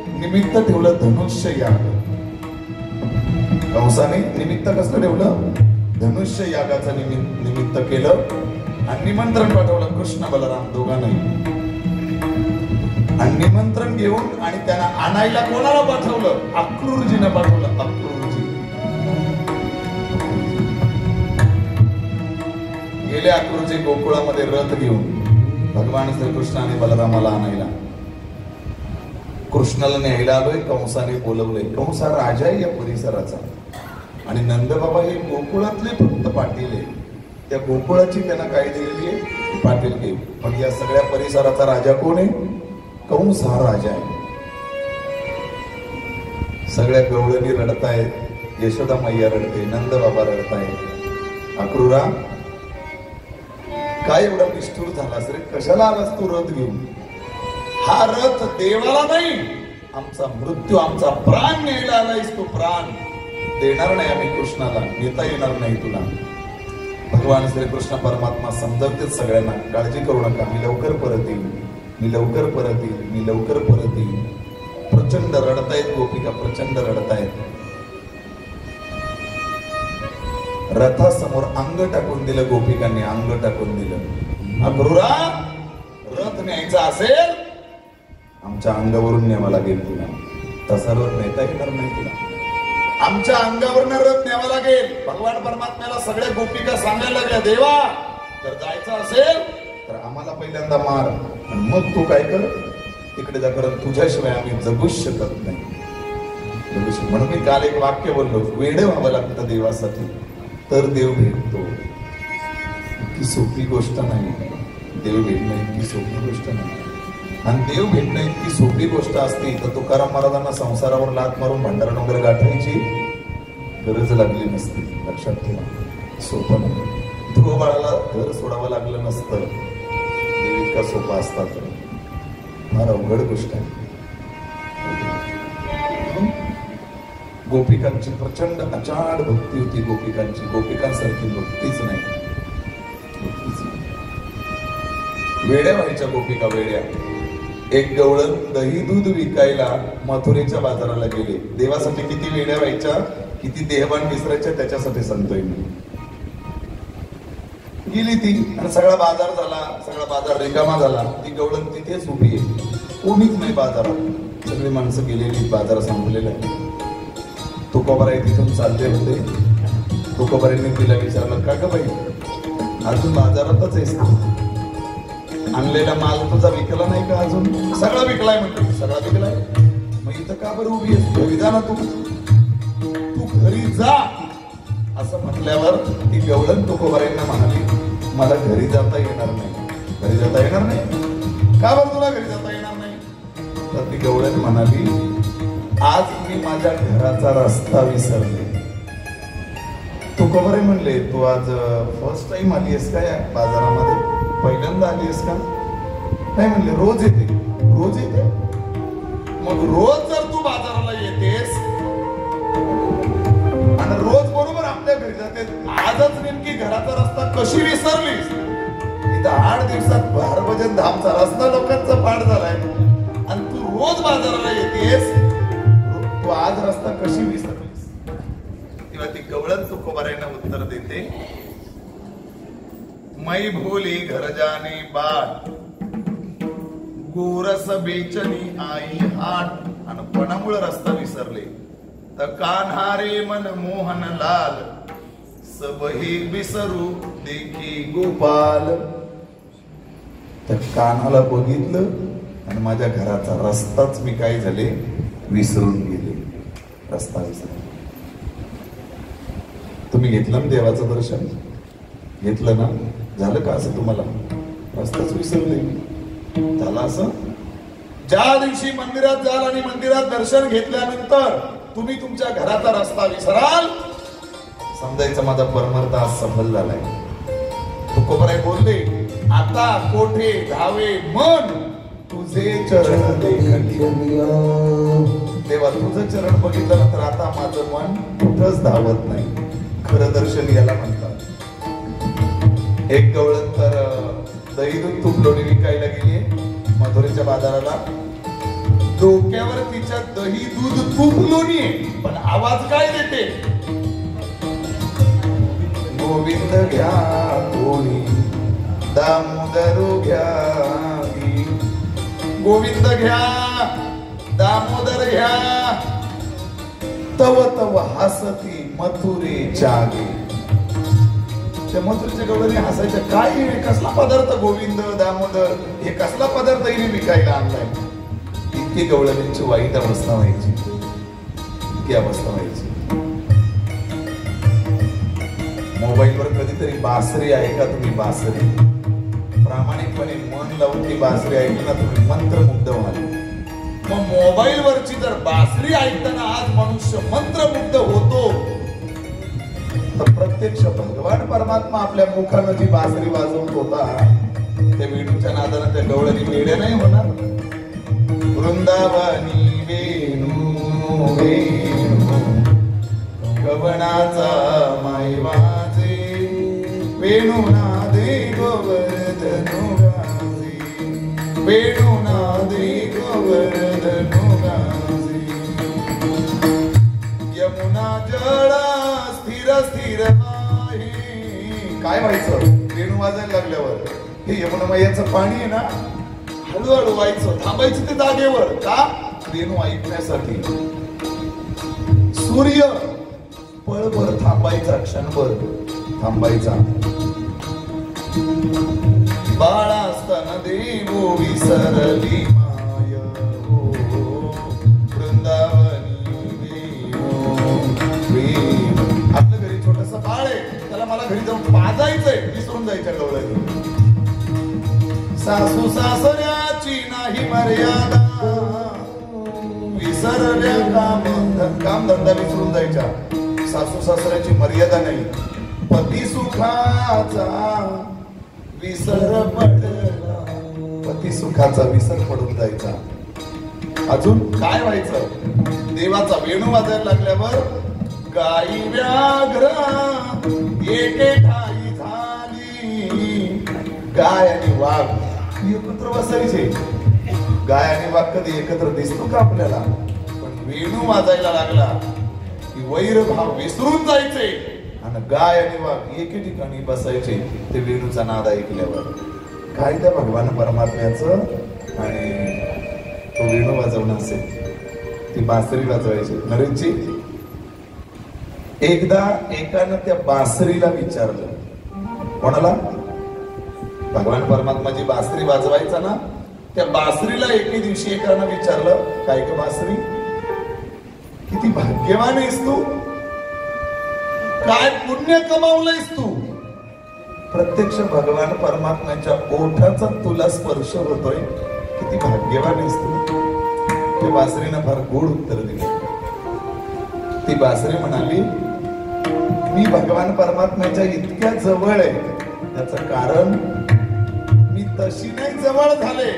निमित्त ठेवलं धनुष्य याग कंसाने निमित्त कसलं ठेवलं धनुष्य यागाचं निमित्त केलं आणि निमंत्रण पाठवलं कृष्ण बलराम दोघांनाही आणि निमंत्रण घेऊन आणि त्यांना आणायला कोणाला पाठवलं अक्रूरजीने पाठवलं अक्रूरजी गेले अक्रूरजी गोकुळामध्ये रथ घेऊन भगवान श्रीकृष्ण आणि बलरामाला आणायला कृष्णाला न्यायला आलोय कंसाने बोलवलंय कंस हा राजा आहे या परिसराचा आणि नंदबाबा हे गोकुळातले फक्त पाटील आहे त्या गोकुळाची त्यांना काय दिलेली आहे पाटील घे पण या सगळ्या परिसराचा राजा कोण आहे कंस हा राजा आहे सगळ्या गवळणी रडतायत यशोदा मैया रडते नंद बाबा रडतायत अक्रूरा काय एवढा निष्ठुर झालास रे कशाला आलास तू रथ घेऊन हा रथ देवाला नाही आमचा मृत्यू, आमचा प्राण न्यायला आलायस तू, प्राण देणार नाही आम्ही कृष्णाला, नेता येणार नाही तुला. भगवान श्रीकृष्ण परमात्मा समजवतेच सगळ्यांना, काळजी करू नका, मी लवकर परत येईल, मी लवकर परत येईल, मी लवकर परत येईल. प्रचंड रडतायत गोपिका, प्रचंड रडतायत. रथासमोर अंग टाकून दिलं गोपिकांनी, अंग टाकून दिलं. अक्रूरा, रथ न्यायचा असेल आमच्या अंगावरून न्यावा लागेल तुला, तसा रथ नेता येणार नाही तुला, आमच्या अंगावरून रथ न्यावा लागेल. भगवान परमात्म्याला सगळ्या गोपिका सांगायला लागल्या, देवा जर जायचं असेल तर आम्हाला पहिल्यांदा मार, आणि मग तू काय कर तिकडे जा, कारण तुझ्याशिवाय आम्ही जगूच शकत नाही. म्हणून मी काल एक वाक्य बोललो, वेडे व्हावं लागतं देवासाठी तर देव भेटतो. इतकी सोपी गोष्ट नाही, देव भेटणं इतकी सोपी गोष्ट नाही. आणि देव भेटणं इतकी सोपी गोष्ट असती तर तुकाराम महाराजांना संसारावर लात मारून भंडारा वगैरे गाठायची गरज लागली नसती. लक्षात ठेवा, सोपं नाही. ध्रुव बाळाला घर सोडावं लागलं नसतं, देव इतका सोपा असता तर फार अवघड गोष्ट आहे. गोपिकांची प्रचंड अचाट भक्ती होती गोपिकांची, गोपिकांसारखी भक्तीच नाही, भक्तीच नाही. वेड्या व्हायच्या गोपिका, वेड्या. एक गवळण दही दूध विकायला मथुरेच्या बाजाराला गेले. देवासाठी किती वेड्या व्हायच्या, किती देहभान विसरायच्या, त्याच्यासाठी सांगतोय मी. गेली ती आणि सगळा बाजार झाला, सगळा बाजार रिकामा झाला. ती गवळण तिथेच उभी आहे, कोणीच नाही बाजारात, सगळी माणसं गेलेली, बाजार संपलेला आहे. तुकोबाराय तिथून चालले होते. तुकोबारांनी तिला विचारलं, का ग बाई अजून बाजारातच आहेस, आणलेला माल तुझा विकला नाही का अजून? सगळा विकलाय म्हणते. सगळा विकलाय, मग इथं का बरं उभी आहेस, घरी जा ना तू, तू घरी जा. असं म्हटल्यावर ती गवळण तुकोबारांना म्हणाली, मला घरी जाता येणार नाही. घरी जाता येणार नाही? का बरं तुला घरी जाता येणार नाही? तर ती गवळण म्हणाली, आज मी माझ्या घराचा रस्ता विसरले. तुकोबारे म्हणले, तू आज फर्स्ट टाइम आली आहेस का या बाजारामध्ये, पहिल्यांदा आली आहेस का? नाही म्हणले, रोज येते. रोज येते? मग रोज जर तू बाजाराला येतेस आणि रोज बरोबर आपल्या घरी जाते, आजच नेमकी घराचा रस्ता कशी विसरलीस? इथं 8 दिवसात 12 भजन धामचा रस्ता लोकांचा पाठ झालाय आणि तू रोज बाजाराला येतेस, तू आज रस्ता कशी विसरलीस? तेव्हा ती गवळण तुकोबारांना उत्तर देते, मै भोली घर जाने बाट, गोरस बेचनी आई हाट. आणि कोणामुळे रस्ता विसरले तर कान्हारे मन मोहन लाल, सबही विसरू देखी गोपाल. तर कान्हाला बघितलं आणि माझ्या घराचा रस्ताच मी काय झाले, विसरून गेले, रस्ता विसरला. तुम्ही घेतलं ना देवाचं दर्शन, घेतलं ना, झालं का असं तुम्हाला? रस्ताच विसरले झाला असं? ज्या दिवशी मंदिरात जाल आणि मंदिरात दर्शन घेतल्यानंतर तुम्ही तुमच्या घराचा रस्ता विसराल, समजायचं माझा परमार्थ आज सफल झालाय. तुकोबाराय बोलले, आता कोठे धावे मन तुझे चरण देखिया. देवा तुझं चरण बघितलं तर आता माझं मन कुठंच धावत नाही. खरं दर्शन याला म्हणतात. एक गवळण तर दही दूध तूप लोणी विकायला गेली मथुरेच्या बाजाराला. डोक्यावर तिच्या दही दूध तूप लोणी आहे, पण आवाज काय देते? गोविंद घ्या कोणी दामोदर घ्या, गोविंद घ्या दामोदर घ्या, तव तव हसती मथुरे जागे. त्या मथुरेच्या गवळणी हसायच्या, काय हे कसला पदार्थ गोविंद दामोदर, हे कसला पदार्थ हिने विकायला आणलाय? इतकी गवळणींची वाईट अवस्था व्हायची, इतकी अवस्था व्हायची. मोबाईलवर कधीतरी बासरी ऐका तुम्ही, बासरी प्रामाणिकपणे मन लावून ती बासरी ऐकली ना तुम्ही मंत्रमुग्ध व्हाल. मग मोबाईल वरची जर बासरी ऐकताना आज मनुष्य मंत्रमुग्ध होतो, तर प्रत्यक्ष भगवान परमात्मा आपल्या मुखानं जी बासरी वाजवत होता, त्या वेणूच्या नादानं त्या गवळणी वेड्या नाही होणार. वृंदावनी वे वेणू गवनाचा माई वाजे वेणू नादे गोवर्धनु गाजे वेणू नादे गोवर्धनु गाजे यमुना जळा स्थिर स्थिर आहे. काय व्हायचं वेणू वाजायला लागल्यावर? हे यमुना मैयाचं पाणी आहे ना, हळूहळू व्हायचं, थांबायचं ते जागेवर. का? वेणू ऐकण्यासाठी. सूर्य पळभर थांबायचा, क्षणभर थांबायचा. बाळा असताना देवो विसरली माय हो वृंदावनी वेणू. आपल्या घरी छोटस बाळ आहे, त्याला मला घरी जाऊन वाजायचंय, विसरून जायच्या गवळणी. सासू सासऱ्याची नाही मर्यादा, विसरल्या काम धंदा विसरून जायच्या. सासू सासऱ्याची मर्यादा नाही. पती सुखाचा विसर पडला, पती सुखाचा विसर पडून जायचा. अजून काय व्हायचं? देवाचा वेणू वाजायला लागल्यावर गाई व्याघ्र एके ठाई झाली. गाय आणि वाघ एकत्र बसायचे. गाय आणि वाघ कधी एकत्र दिसतो का आपल्याला? पण वेणू वाजायला लागला की वैरभाव विसरून जायचे आणि गाय आणि वाघ एके ठिकाणी बसायचे ते वेणूचा नाद ऐकल्यावर. काय त्या भगवान परमात्म्याचं आणि तो वेणू वाजवणं असेल. ती बासरी वाजवायची नरेशजी. एकदा एकानं त्या बासरीला विचारलं. कोणाला? भगवान परमात्मा जी बासरी वाजवायचा ना, त्या बासरीला एके दिवशी एकानं विचारलं, काय ग बासरी, किती भाग्यवान आहेस तू, काय पुण्य कमावलंयस तू, प्रत्यक्ष भगवान परमात्म्याच्या ओठाचा तुला स्पर्श होतोय, किती भाग्यवान आहेस तू. त्या बासरीनं फार गोड उत्तर दिले. ती बासरी म्हणाली, मी भगवान परमात्म्याच्या इतक्या जवळ आहे, त्याचं कारण मी तशी नाही जवळ झाले,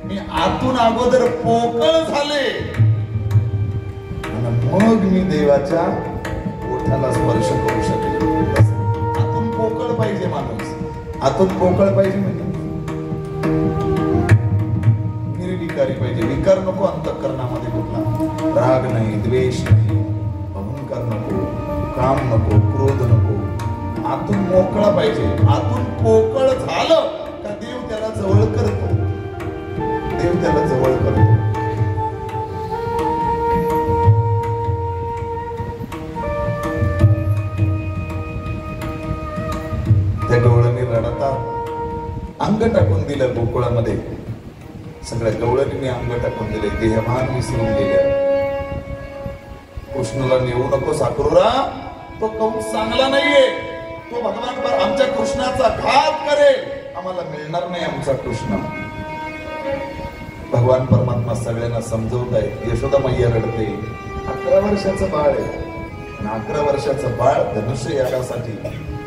मी आतून अगोदर पोकळ झाले आणि मग मी देवाच्या ओठाला स्पर्श करू शकले. आतून पोकळ पाहिजे माणूस. आतून पोकळ पाहिजे म्हणजे निर्विकारी पाहिजे. विकार नको अंतःकरणामध्ये, कुठला राग नाही, द्वेष नाही, अहंकार नको, काम नको, क्रोध नको. आतून मोकळा पाहिजे. आतून पोकळ झालं का देव त्याला जवळ करतो. देव त्याला जवळ करतो. त्या गवळणी रडतात. अंग टाकून दिलं गोकुळामध्ये. सगळ्या गवळणींनी अंग टाकून दिले. देहभान विसरून गेल्या. कृष्णाला नेऊ नको साक्रूरा, तो कंस चांगला नाहीये, तो भगवान पर आमच्या कृष्णाचा घात करेल, आम्हाला मिळणार नाही आमचा कृष्ण. भगवान परमात्मा सगळ्यांना समजवत आहे. यशोदा मैया रडते. 11 वर्षाचं बाळ आहे. 11 वर्षाचं बाळ धनुष्य यागासाठी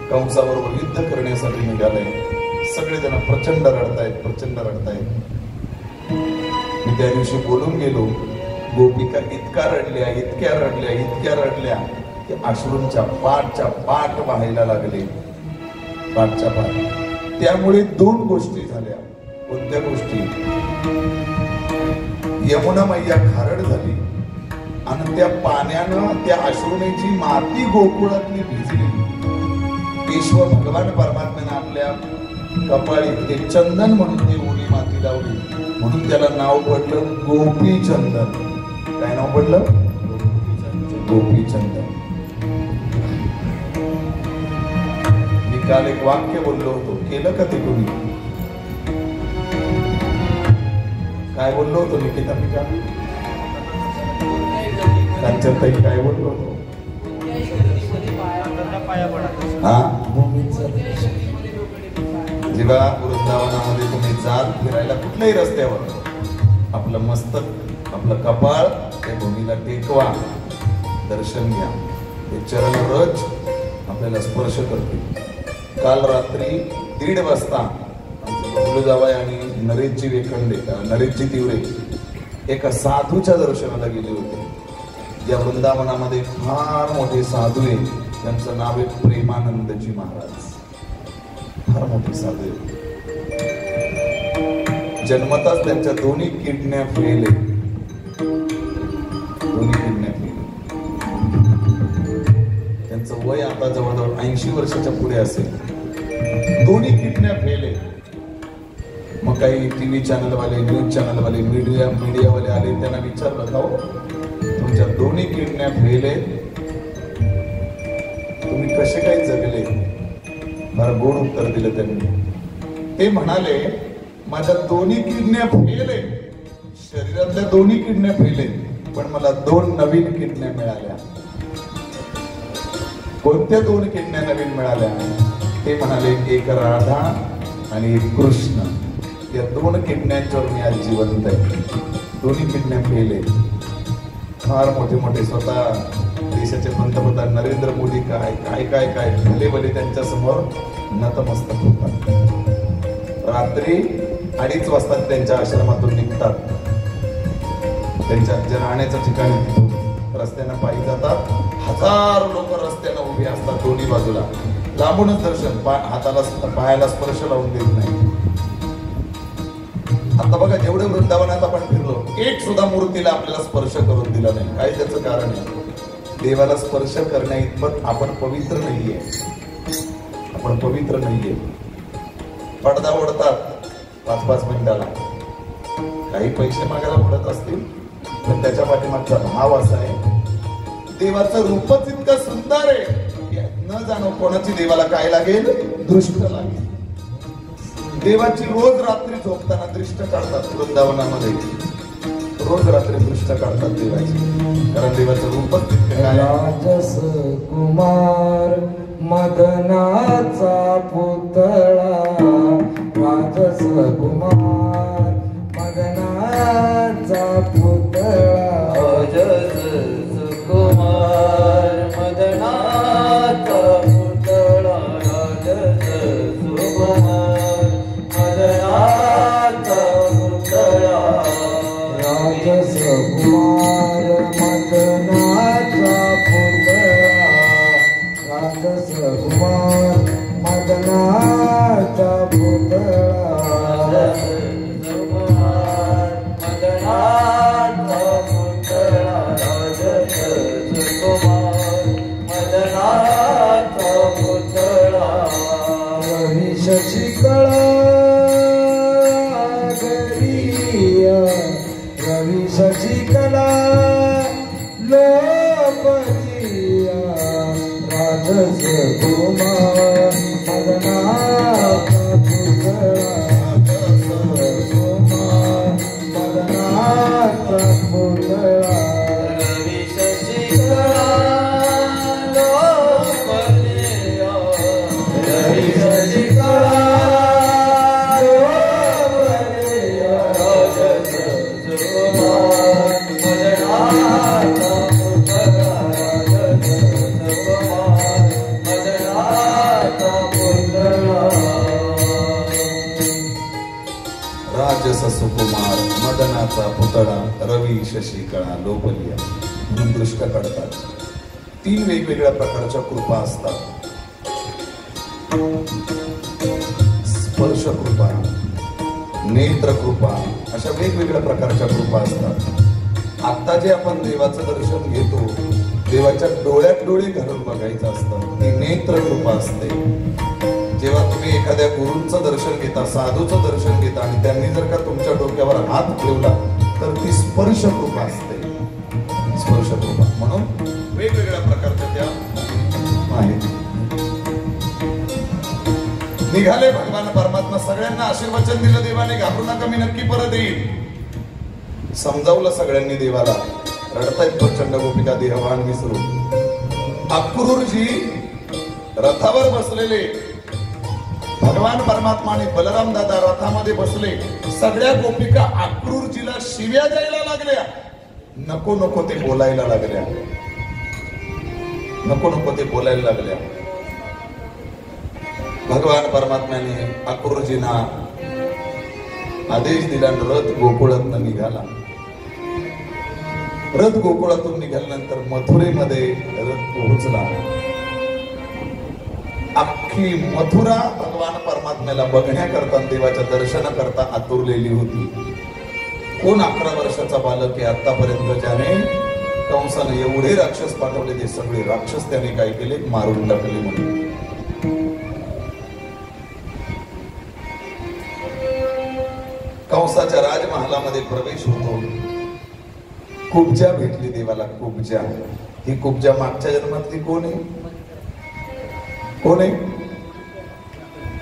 कंसाबरोबर युद्ध करण्यासाठी निघालंय. सगळेजण प्रचंड रडतायत, प्रचंड रडतायत. मी त्या दिवशी बोलून गेलो. गोपिका इतक्या रडल्या, इतक्या रडल्या, इतक्या रडल्या की अश्रूंच्या पाठच्या पाठ वाहायला लागले. पाठच्या पाठ. त्यामुळे 2 गोष्टी झाल्या. कोणत्या गोष्टी? यमुना मैया खारड झाली आणि त्या पाण्यानं, त्या अश्रूनेची माती गोकुळातली भिजली. ईश्वर भगवान परमात्म्याने आपल्या कपाळी ते चंदन म्हणून ती ओली माती लावली, म्हणून त्याला नाव पडलं गोपी चंदन. काय नाव पडलं? गोपी चंदन. मी काल एक वाक्य बोललो होतो, केलं का ते कोणी? काय बोललो होतो निकिता? मी का कांचनताई काय बोललो होतो? जेव्हा वृंदावनामध्ये तुम्ही जाल फिरायला कुठल्याही रस्त्यावर, आपलं मस्तक, आपलं कपाळ त्या भूमीला टेकवा, दर्शन घ्या. ते चरण रज आपल्याला स्पर्श करते. काल रात्री 1:30 वाजता जावाय आणि नरेशजी वेखंडे, नरेशजी तिवरे एका साधूच्या दर्शनाला गेले होते. या वृंदावनामध्ये फार मोठे साधू आहे, त्यांचं नाव आहे प्रेमानंदजी महाराज. फार मोठे साधू आहे. जन्मताच त्यांच्या दोन्ही किडन्या फेल आहे. दोन्ही किडन्या फेल. त्यांचं वय आता जवळजवळ 80 वर्षाच्या पुढे असेल. दोन्ही किडन्या फेल आहे. मग काही टीव्ही चॅनलवाले, न्यूज चॅनलवाले, मीडियावाले आले, त्यांना विचारलं का हो, तुमच्या दोन्ही किडन्या फेल आहेत, तुम्ही कसे काय जगले? फार गोड उत्तर दिलं त्यांनी. ते म्हणाले, माझ्या दोन्ही किडन्या फेल आहेत, शरीरातल्या दोन्ही किडन्या फेल आहेत, पण मला 2 नवीन किडन्या मिळाल्या. कोणत्या 2 किडन्या नवीन मिळाल्या? ते म्हणाले, एक राधा आणि एक कृष्ण. या 2 किडन्यांच्यावर मी आज जिवंत आहे. दोन्ही किडन्या फेल आहेत. फार मोठे मोठे स्वतः देशाचे पंतप्रधान नरेंद्र मोदी काय काय काय काय भले भले त्यांच्या समोर नतमस्तक होतात. रात्री 2:30 वाजता त्यांच्या आश्रमातून निघतात. त्यांच्या जे राहण्याचं ठिकाणी तिथून रस्त्यानं पायी जातात. 1000 लोक रस्त्यानं उभे असतात दोन्ही बाजूला. लांबूनच दर्शन, हाताला पायाला स्पर्श लावून देत नाही. आता बघा, जेवढे वृंदावनात आपण फिरलो, एक सुद्धा मूर्तीला आपल्याला स्पर्श करून दिला नाही. काय त्याचं कारण आहे? देवाला स्पर्श करण्या इतपत आपण पवित्र नाहीये. आपण पवित्र नाहीये. पडदा ओढतात 5-5 मिनिटाला. काही पैसे मागायला पडत असतील, पण त्याच्या पाठीमागचा भाव असा आहे, देवाचं रूपच इतकं सुंदर आहे, न जाणो कोणाची देवाला काय लागेल, दृष्ट लागेल. देवाची रोज रात्री झोपताना दृष्ट काढतात. वृंदावनामध्ये रोज रात्री दृष्ट काढतात देवाची, कारण देवाचं रूपच तितकं काय. राजस कुमार मदनाचा पुतळा, राजस कुमार मदनाचा पुतळा, राजस कुमार मदनाचा पुतळा, राजस कुमार मदनाचा पुतळा, राजस कुमार मदनाचा पुतळा, राजस कुमार मदनाचा पुतळा, राजस कुमार मदनाचा पुतळा, राजस कुमार मदनाचा पुतळा, रवी शशिकळा गरिया, रवी शशिकला लोपरिया, राजस कुमार मदनाचा पुतळा, राजस कुमार मदनाचा पुतळा, रवी शशिकला लोपरिया, रवी शशिकला राजस सुकुमार मदनाचा पुतळा, रवी शशिकळा लोपलिया म्हणून दृष्ट काढतात. 3 वेगवेगळ्या प्रकारच्या कृपा असतात. स्पर्श कृपा, नेत्र कृपा, अशा वेगवेगळ्या प्रकारच्या कृपा असतात. आता जे आपण देवाचं दर्शन घेतो, देवाच्या डोळ्यात डोळे घालून बघायचं असतं, ती नेत्र कृपा असते. जेव्हा तुम्ही एखाद्या गुरूंचं दर्शन घेता, साधूचं दर्शन घेता, आणि त्यांनी जर का तुमच्या डोक्यावर हात ठेवला, तर ती स्पर्श कृपा असते. स्पर्श कृपा म्हणून वेगवेगळ्या प्रकारच्या त्या आहेत. निघाले भगवान परमात्मा. सगळ्यांना आशीर्वचन दिलं देवाने, घाबरू नका, मी नक्की परत येईल. समजावलं सगळ्यांनी देवाला. रडतायत प्रचंड गोपिका देहवान विसरून. अक्रूरजी रथावर बसलेले, भगवान परमात्मा आणि बलराम दादा रथामध्ये बसले. सगळ्या गोपिका अक्रूरजीला शिव्या द्यायला लागल्या. नको नको ते बोलायला लागल्या. नको नको ते बोलायला लागल्या. भगवान परमात्म्याने अक्रूरजींना आदेश दिला, रथ गोकुळातनं निघाला. रथ गोकुळातून निघाल्यानंतर मथुरेमध्ये रथ पोहोचला. अख्खी मथुरा भगवान परमात्म्याला बघण्याकरता देवाच्या दर्शनाकरता आतुरलेली होती. कोण 11 वर्षाचा बालक आहे आतापर्यंत ज्याने कंसाने एवढे राक्षस पाठवले, ते सगळे राक्षस त्याने काय केले, मारून टाकले. म्हणून कंसाच्या राजमहालामध्ये प्रवेश होतो. कुब्जा भेटली देवाला. कुब्जा, ही कुब्जा मागच्या जन्मातली कोण आहे? कोण आहे?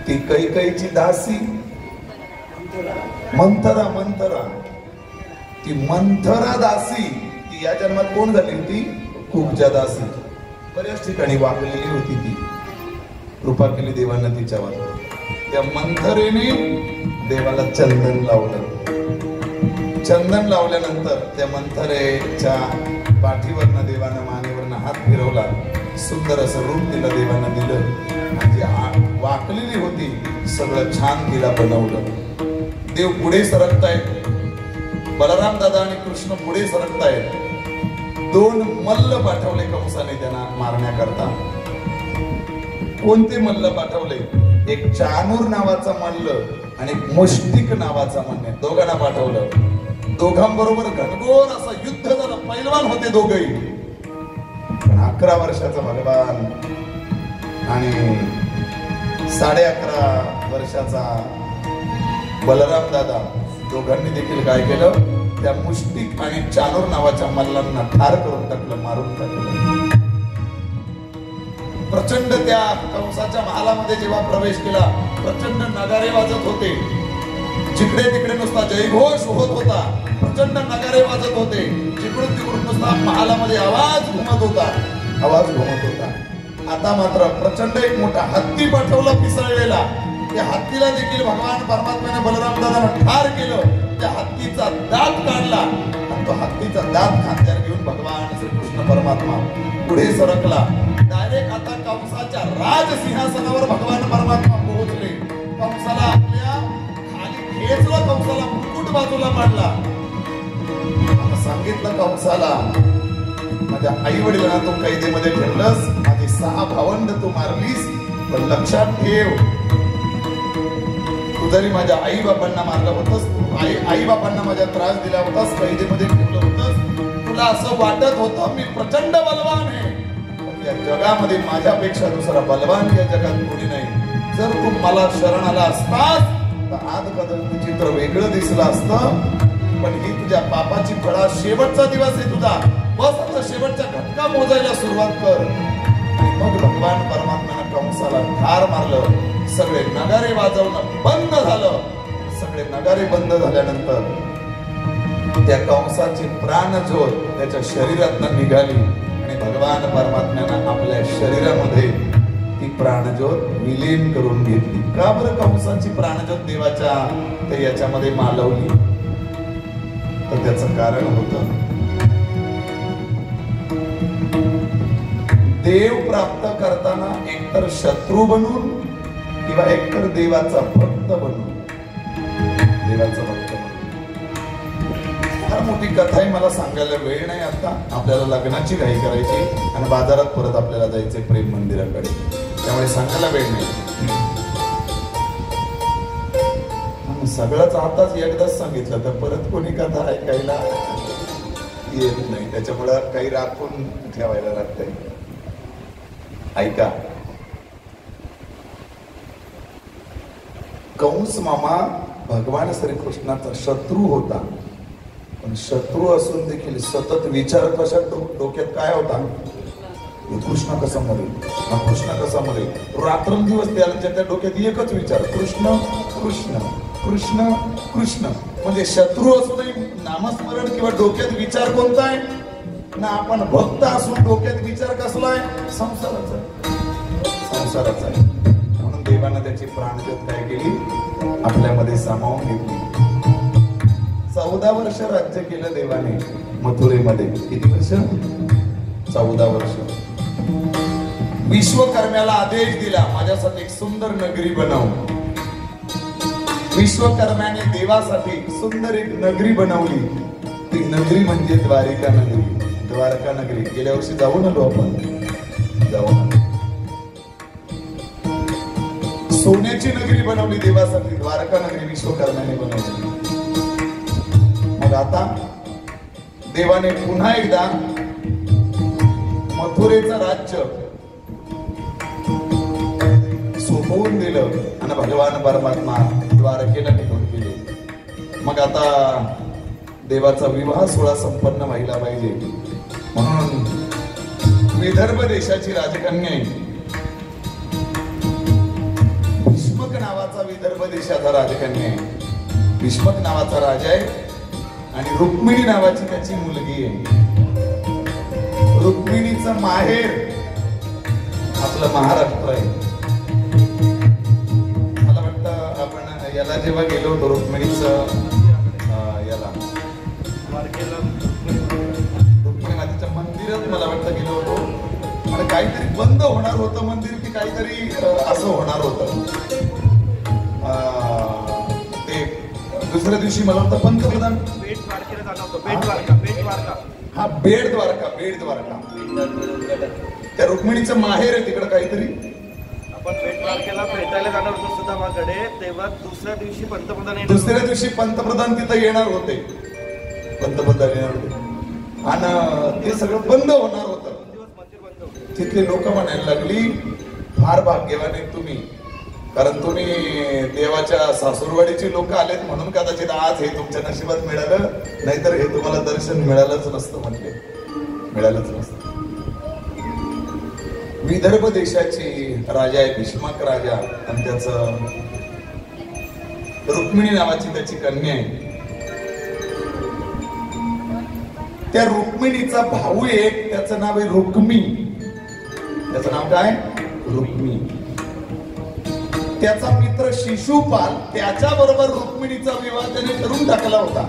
ती कैकेयीची दासी मंथरा. मंथरा, ती मंथरा दासी, ती या जन्मात कोण झाली होती? कुब्जा दासी. बऱ्याच ठिकाणी वागलेली होती ती. कृपा केली देवानं तिच्यावर. त्या मंथरेने देवाला चंदन लावलं. चंदन लावल्यानंतर त्या मंथरेच्या पाठीवरनं देवानं मानेवरनं हात फिरवला. सुंदर असं रूप तिला देवानं दिलं. जी वाकलेली होती सगळं छान तिला बनवलं. देव पुढे सरकतायत. बलराम दादा आणि कृष्ण पुढे सरकतायत. 2 मल्ल पाठवले कंसाने त्यांना मारण्याकरता. कोणते मल्ल पाठवले? एक चानूर नावाचा मल्ल आणि एक मुष्टिक नावाचा मल्ल. दोघांना पाठवलं. दोघांबरोबर घनघोर असं युद्ध झालं. पैलवान होते दोघही. पण 11 वर्षाचा भगवान आणि 11.5 वर्षाचा बलराम दादा, दोघांनी देखील काय केलं? त्या मुष्टिक आणि चानूर नावाच्या मल्लांना ठार करून टाकलं, मारून टाकलं. प्रचंड त्या कंसाच्या महालामध्ये जेव्हा प्रवेश केला, प्रचंड नगारे वाजत होते. जिकडे तिकडे नुसता जयघोष होत होता. प्रचंड नगारे वाजत होते. जिकडून तिकडून नुसता महालामध्ये आवाज घुमत होता. आवाज घुमत होता. आता मात्र प्रचंड एक मोठा हत्ती पाठवला पिसळलेला. त्या हत्तीला देखील भगवान परमात्म्याने बलराम दादानं ठार केलं. त्या हत्तीचा दात काढला आणि तो हत्तीचा दात खांद्यावर घेऊन भगवान श्रीकृष्ण परमात्मा पुढे सरकला. डायरेक्ट आता कंसाच्या राजसिंहासनावर भगवान परमात्मा पोहोचले. कंसाला आपल्या खाली खेचलं. कंसाला मुकुट बाजूला पाडला. आता सांगितलं कंसाला, माझ्या आई वडिलांना तू कैदेमध्ये ठेवलंस, माझी 6 भावंड तू मारलीस, पण लक्षात ठेव, तू जरी माझ्या आई बापांना मारलं होतंस, आई बापांना माझ्या त्रास दिला होतास, कैदेमध्ये ठेवलं होतंस, तुला असं वाटत होतं मी प्रचंड बलवान आहे, पण या जगामध्ये माझ्यापेक्षा दुसरा बलवान या जगात कोणी नाही. जर तू मला शरण आला असतास तर आज कदाचित चित्र वेगळं दिसलं असतं. पण ही तुझ्या पापाची फळा, शेवटचा दिवस आहे तुझा, बस आता शेवटचा घटका मोजायला सुरुवात कर. आणि मग भगवान परमात्म्यानं कंसाला ठार मारलं. सगळे नगारे वाजवणं बंद झालं. सगळे नगारे बंद झाल्यानंतर त्या कंसाची प्राणज्योत त्याच्या शरीरातनं निघाली आणि भगवान परमात्म्यानं आपल्या शरीरामध्ये ती प्राणज्योत विलीन करून घेतली. का बरं कंसाची प्राणज्योत देवाच्या ते याच्यामध्ये मालवली? तर त्याचं कारण होतं, देव प्राप्त करताना एकतर शत्रू बनून किंवा एकतर देवाचा भक्त बनून. देवाचा भक्त बनून फार मोठी कथा आहे, मला सांगायला वेळ नाही आता. आपल्याला लग्नाची घाई करायची आणि बाजारात परत आपल्याला जायचंय प्रेम मंदिराकडे, त्यामुळे सांगायला वेळ नाही. सगळंच आताच एकदाच सांगितलं तर परत कोणी कथा ऐकायला येत नाही, त्याच्यामुळं काही राखून ठेवायला लागतंय. ऐका, कंस मामा भगवान श्रीकृष्णाचा शत्रू होता, पण शत्रू असून देखील सतत विचार कशा डोक्यात काय होता? कृष्ण कसा मरेल, कृष्ण कसा मरेल. रात्रंदिवस त्याच्या डोक्यात एकच विचार, कृष्ण कृष्ण कृष्ण कृष्ण. म्हणजे शत्रू असूनही नामस्मरण किंवा डोक्यात विचार कोणता आहे ना? आपण भक्त असून डोक्यात विचार कसला आहे? संसाराचा, संसाराचा आहे. म्हणून देवानं त्याची प्राणज्योत काय केली? आपल्यामध्ये सामावून घेतली. 14 वर्ष राज्य केलं देवाने मथुरेमध्ये. किती वर्ष? 14 वर्ष. विश्वकर्म्याला आदेश दिला, माझ्यासाठी एक सुंदर नगरी बनव. विश्वकर्म्याने देवासाठी सुंदर एक नगरी बनवली. ती नगरी म्हणजे द्वारिका नगरी. द्वारका नगरी गेल्या वर्षी जाऊन आलो आपण. जाऊन आलो. सोन्याची नगरी बनवली देवासाठी. द्वारका नगरी विश्वकर्माने बनवली. मग आता देवाने पुन्हा एकदा मथुरेचं राज्य सोपवून दिलं आणि भगवान परमात्मा द्वारकेला निघून गेले. मग आता देवाचा विवाह सोहळा संपन्न व्हायला पाहिजे म्हणून विदर्भ देशाची राजकन्या भीष्मक नावाचा विदर्भ देशाचा राजकन्या आहे. भीष्मक नावाचा राजा आहे आणि रुक्मिणी नावाची त्याची मुलगी आहे. रुक्मिणीचं माहेर आपलं महाराष्ट्र आहे. मला वाटतं आपण याला जेव्हा गेलो होतो रुक्मिणीचं याला रुक्मिणी मातेच्या मंदिरात मला वाटतं गेलो होतो आणि काहीतरी बंद होणार होतं मंदिर की काहीतरी असं होणार होतं. ते दुसऱ्या दिवशी मला वाटतं पंतप्रधान हा बेट द्वारका त्या रुक्मिणीचं माहेर आहे तिकडं काहीतरी. आपण बेट द्वारकेला भेटायला जाणार होतो सुदामाकडे, तेव्हा दुसऱ्या दिवशी पंतप्रधान तिथं येणार होते. पंतप्रधान येणार होते आणि ते सगळं बंद होणार होतं. तिथले लोक म्हणायला लागली फार भाग्यवान आहेत तुम्ही, कारण तुम्ही देवाच्या सासूरवाडीची लोक आलेत म्हणून कदाचित आज हे तुमच्या नशिबात मिळालं, नाहीतर हे तुम्हाला दर्शन मिळालंच नसतं. म्हटले मिळालंच नसतं. विदर्भ देशाची राजा आहे भीष्मक राजा आणि त्याचं रुक्मिणी नावाची त्याची कन्या आहे. त्या रुक्मिणीचा भाऊ एक त्याचं नाव आहे रुक्मी. त्याचं नाव काय? रुक्मी. त्याचा मित्र शिशुपाल त्याच्या बरोबर रुक्मिणीचा विवाह त्याने करून टाकला होता.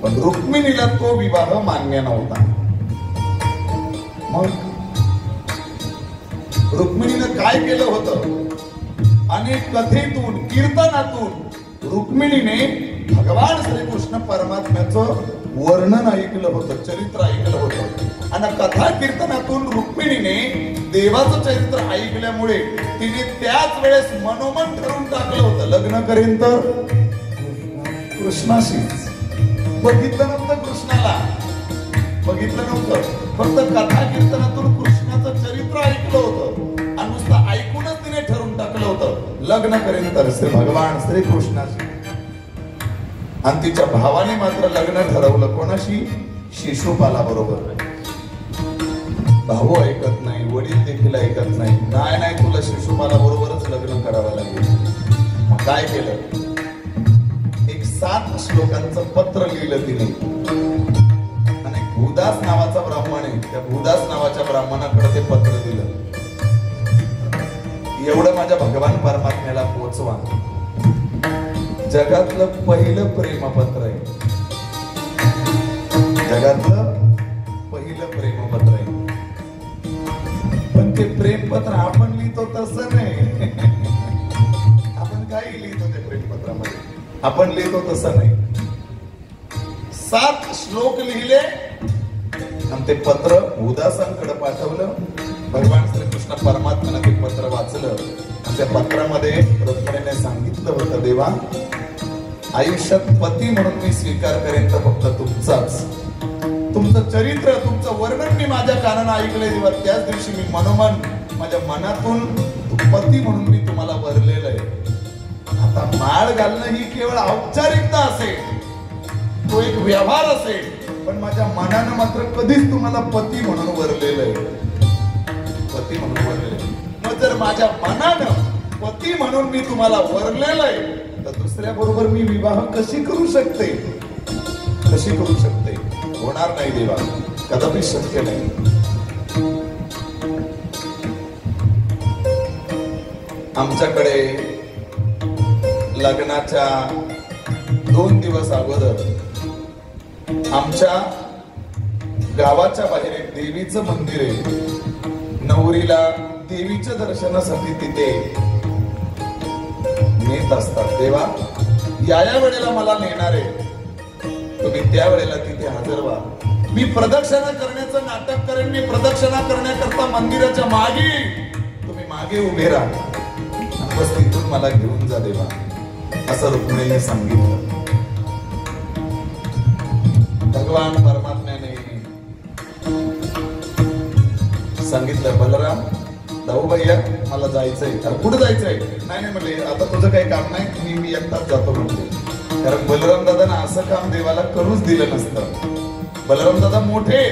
पण रुक्मिणीला तो विवाह मान्य नव्हता. मग रुक्मिणीनं काय केलं होतं? अनेक कथेतून कीर्तनातून रुक्मिणीने भगवान श्रीकृष्ण परमात्म्याचं वर्णन ऐकलं होतं, चरित्र ऐकलं होतं. आणि कथा कीर्तनातून रुक्मिणीने देवाचं चरित्र ऐकल्यामुळे तिने त्याच वेळेस मनोमन ठरवून टाकलं होतं लग्न करेन तर कृष्णाशीच. बघितलं नव्हतं कृष्णाला, बघितलं नव्हतं, फक्त कथा कीर्तनातून कृष्णाचं चरित्र ऐकलं होतं आणि नुसतं ऐकूनच तिने ठरवून टाकलं होतं लग्न करेन तर श्री भगवान श्रीकृष्णाशी. आणि तिच्या भावाने मात्र लग्न ठरवलं कोणाशी? शिशुपाला बरोबर. भाऊ ऐकत नाही, वडील देखील ऐकत नाही. नाही तुला शिशुपाला बरोबरच लग्न करावं लागेल. मग काय केलं? एक 7 श्लोकांचं पत्र लिहिलं तिने. आणि भूदास नावाचा ब्राह्मण आहे, त्या भूदास नावाच्या ब्राह्मणाकडे ते पत्र दिलं. एवढं माझ्या भगवान परमात्म्याला पोचवा. जगातलं पहिलं प्रेमपत्र आहे. जगातलं पहिलं प्रेमपत्र आहे. पण ते प्रेमपत्र आपण लिहितो तसं नाही. आपण काही लिहितो ते प्रेमपत्रामध्ये, आपण लिहितो तसं नाही. 7 श्लोक लिहिले आणि ते पत्र उदासांकडे पाठवलं. भगवान श्रीकृष्ण परमात्म्याने ते पत्र वाचलं आणि त्या पत्रामध्ये रुक्मिणीने सांगितलं होतं, देवा आयुष्यात पती म्हणून मी स्वीकार करेन तर फक्त तुमचाच. तुमचं चरित्र, तुमचं वर्णन मी माझ्या कानानं ऐकलंय तेव्हा त्याच दिवशी मी मनोमन माझ्या मनातून पती म्हणून मी तुम्हाला वरलेलं आहे. आता माळ घालणं ही केवळ औपचारिकता असेल, तो एक व्यवहार असेल, पण माझ्या मनानं मात्र कधीच तुम्हाला पती म्हणून वरलेलं आहे. पती म्हणून वरलेलं आहे. मग जर माझ्या मनानं पती म्हणून मी तुम्हाला वरलेलं आहे तर दुसऱ्या बरोबर मी विवाह कशी करू शकते? कशी करू शकते? होणार नाही देवा, कदापि शक्य नाही. आमच्याकडे लग्नाच्या 2 दिवस अगोदर आमच्या गावाच्या बाहेर एक देवीचं मंदिर आहे. नवरीला देवीच्या दर्शनासाठी तिथे नेत असतात. देवा या वेळेला मला नेणार आहे, तुम्ही त्या वेळेला तिथे हजर व्हा. मी प्रदक्षिणा करण्याचं नाटक करेन. मी प्रदक्षिणा करण्याकरता मंदिराच्या मागे, तुम्ही मागे उभे राहा, बस तिथून मला घेऊन जा देवा, असं रुक्मिणीने सांगितलं. भगवान परमात्म्याने सांगितलं, बलराम जाऊ भैया, मला जायचंय. कुठं जायचंय? नाही म्हणले, आता तुझं काही काम नाही, मी एकटाच जातो म्हणते. कारण बलराम दादांना असं काम देवाला करूच दिलं नसतं. बलराम दादा मोठे,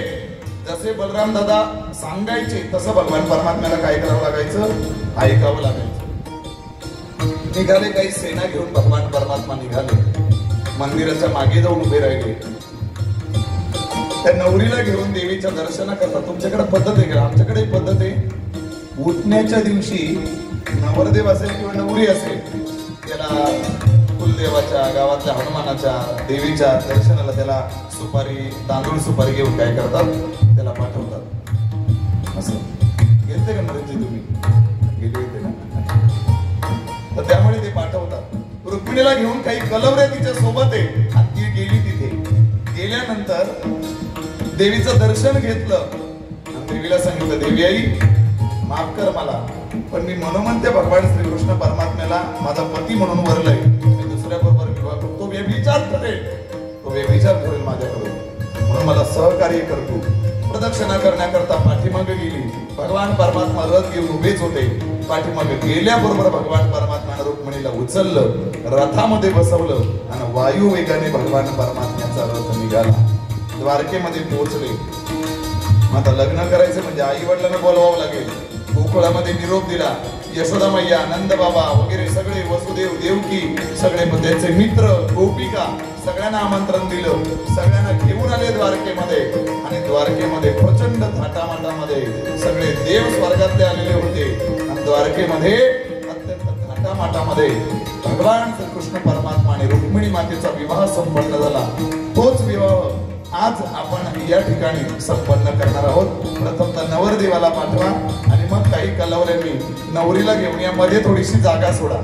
जसे बलराम दादा सांगायचे तसं भगवान परमात्म्याला काय करावं लागायचं? ऐकावं लागायचं. निघाले काही सेना घेऊन भगवान परमात्मा निघाले, मंदिराच्या मागे जाऊन उभे राहिले. त्या नवरीला घेऊन देवीच्या दर्शना करतात. तुमच्याकडे पद्धत आहे का? आमच्याकडे पद्धत आहे, उठण्याच्या दिवशी नवरदेव असेल किंवा नवरी असेल, त्याला कुलदेवाच्या, गावातल्या हनुमानाच्या, देवीच्या दर्शनाला त्याला सुपारी, तांदूळ सुपारी घेऊन काय करतात? त्याला पाठवतात. असं घेते का नरेंद्रजी? तुम्ही गेले होते ना? तर त्यामुळे ते पाठवतात. रुक्मिणीला घेऊन काही कलवरे तिच्या सोबत आहे आणि ती गेली. तिथे गेल्यानंतर देवीचं दर्शन घेतलं आणि देवीला सांगितलं, देवी आई माफ कर मला, पण मी मनोमनते भगवान श्रीकृष्ण परमात्म्याला माझा पती म्हणून वरलंय, मी दुसऱ्या बरोबर विवाह करतो. तो व्यभिचार करेल, तो व्यभिचार करेल माझ्याकडून, म्हणून मला सहकार्य करतो. प्रदक्षिणा करण्याकरता पाठीमागे गेली. भगवान परमात्मा रथ घेऊन उभेच होते. पाठीमागे गेल्याबरोबर भगवान परमात्म्याने रुक्मिणीला उचललं, रथामध्ये बसवलं आणि वायू वेगाने भगवान परमात्म्याचा रथ निघाला. द्वारकेमध्ये पोहोचले. आता लग्न करायचं म्हणजे आई वडिलांना बोलवावं लागेल. गोकुळामध्ये निरोप दिला. यशोदा मैया, नंद बाबा वगैरे सगळे, वसुदेव, देवकी सगळे, त्यांचे मित्र, गोपिका सगळ्यांना आमंत्रण दिलं. सगळ्यांना घेऊन आले द्वारकेमध्ये आणि द्वारकेमध्ये प्रचंड थाटामाटामध्ये सगळे देव स्वर्गातले आलेले होते आणि द्वारकेमध्ये अत्यंत थाटामाटामध्ये भगवान श्रीकृष्ण परमात्मा आणि रुक्मिणी मातेचा विवाह संपन्न झाला. तोच विवाह आज आपण या ठिकाणी संपन्न करणार आहोत. प्रथमतः नवरदेवाला पाठवा आणि मग काही कलवऱ्यांनी नवरीला घेऊन या. मध्ये थोडीशी जागा सोडा.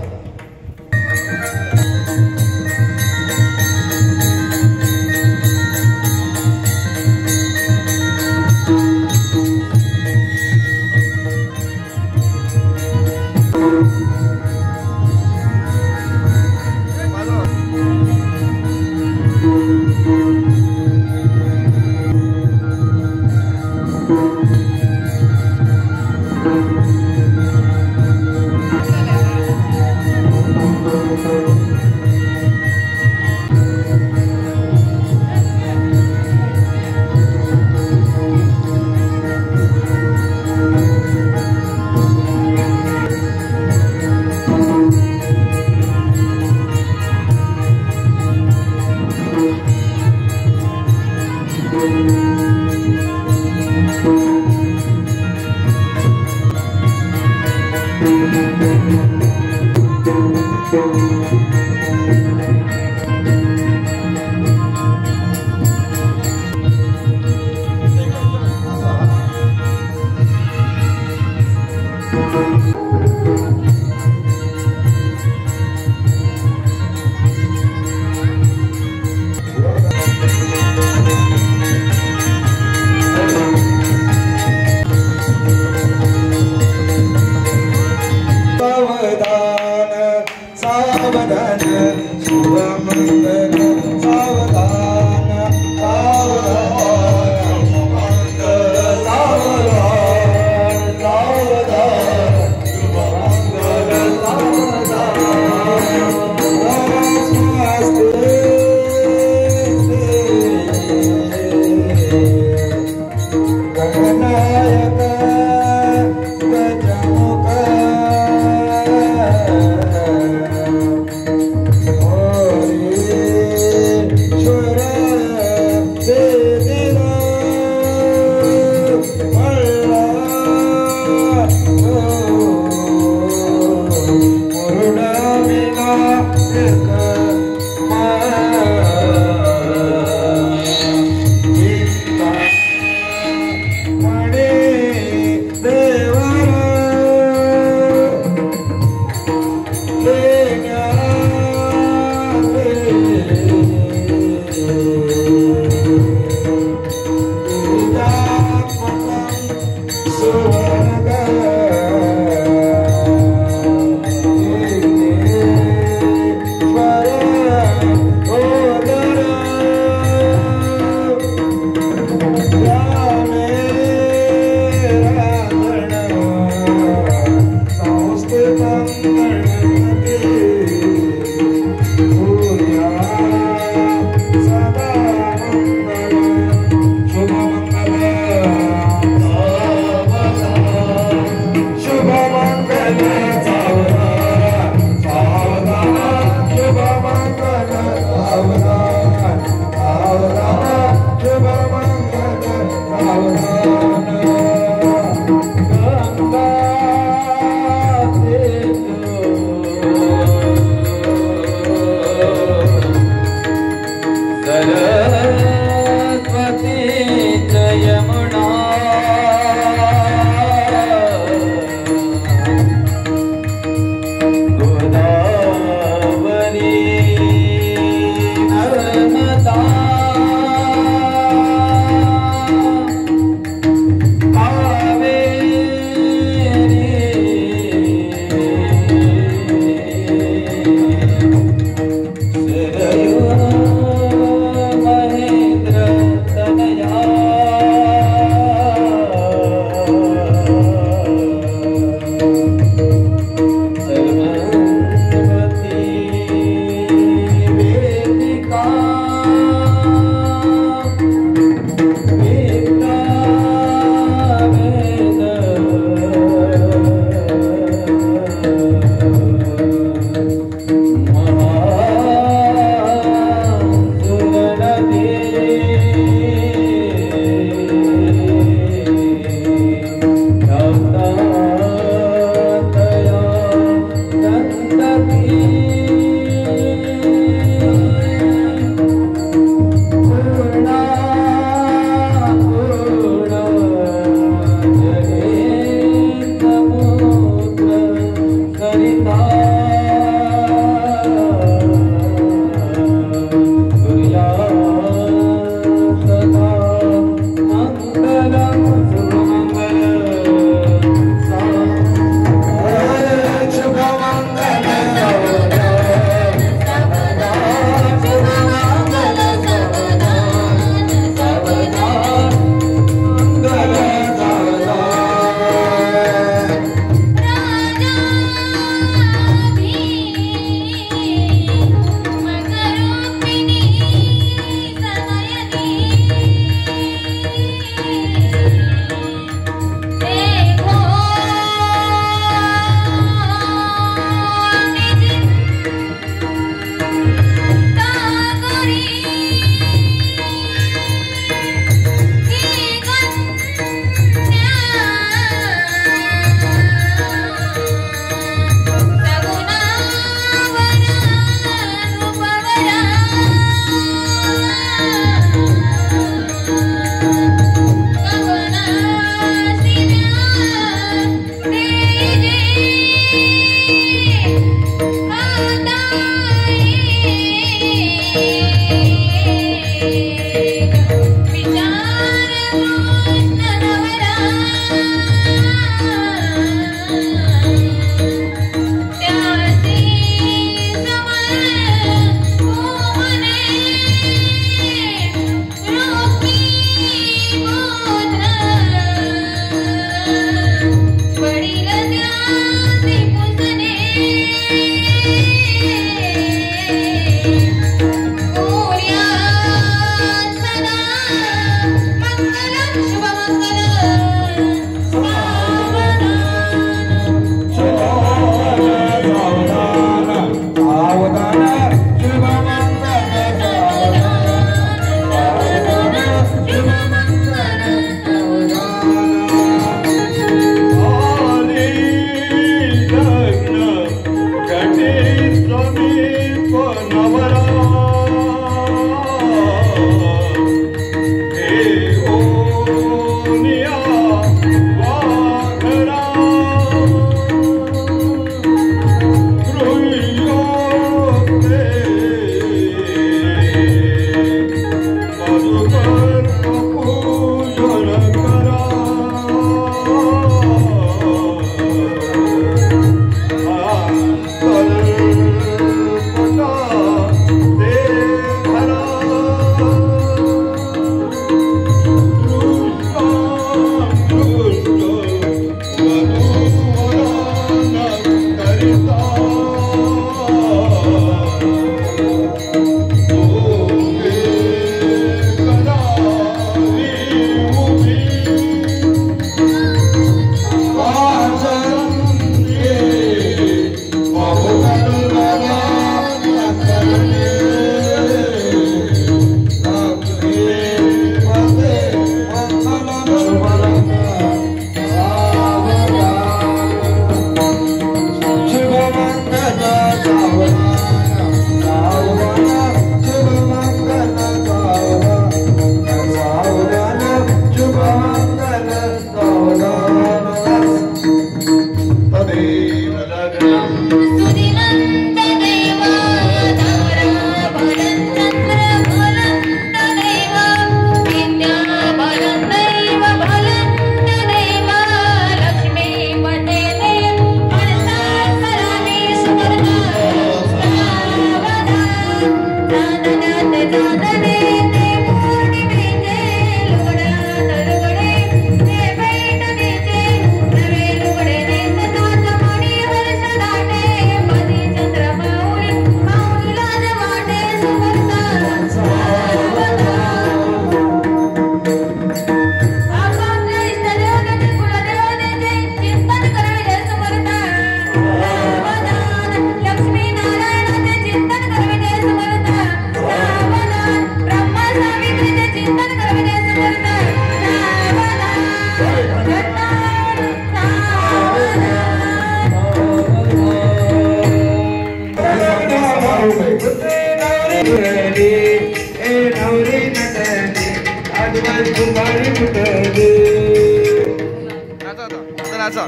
नाचा आता नाचा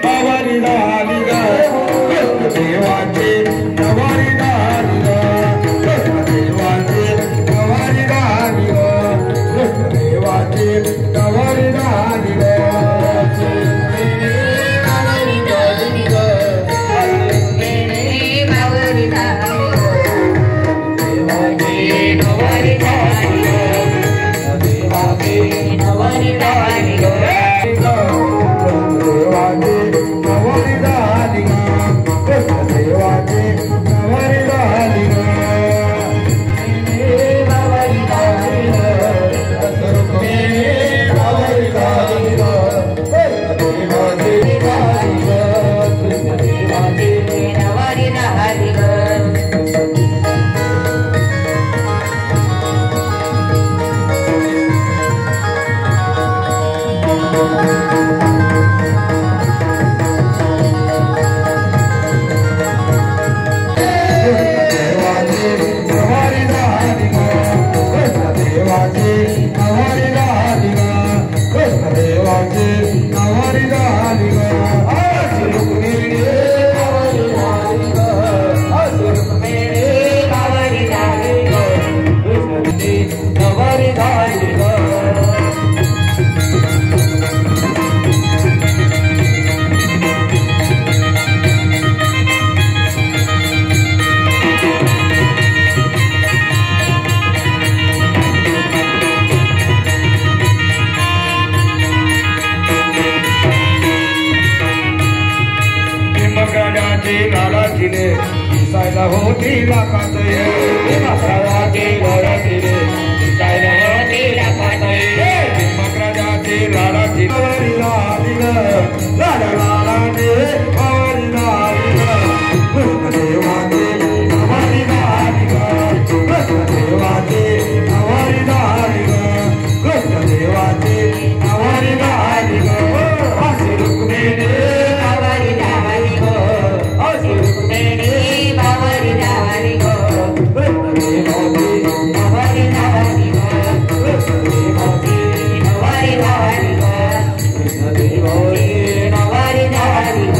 नवारी झाली ग देवाची नवारी झाली ग देवाची नवारी झाली ग देवाची नवारी झाली ग दिसायला होती लाखात मकराजाची लाडाची रे दिसायला होती लाखात मकराजाची लाडाची नवरी झाली ग लाडा लाडाने नवरी झाली ग कृष्णदेवाची नवरी झाली ग कृष्णदेवाची नवरी झाली ग कृष्णदेवाची नवरी झाली ग अशी रुक्मिणी नवरी झाली ग अशी रुक्मिणी नवरी झाली ग कृष्णदेवाची नवरी झाली ग कृष्णदेवाची नवरी झाली ग कृष्णदेवाची नवरी झाली ग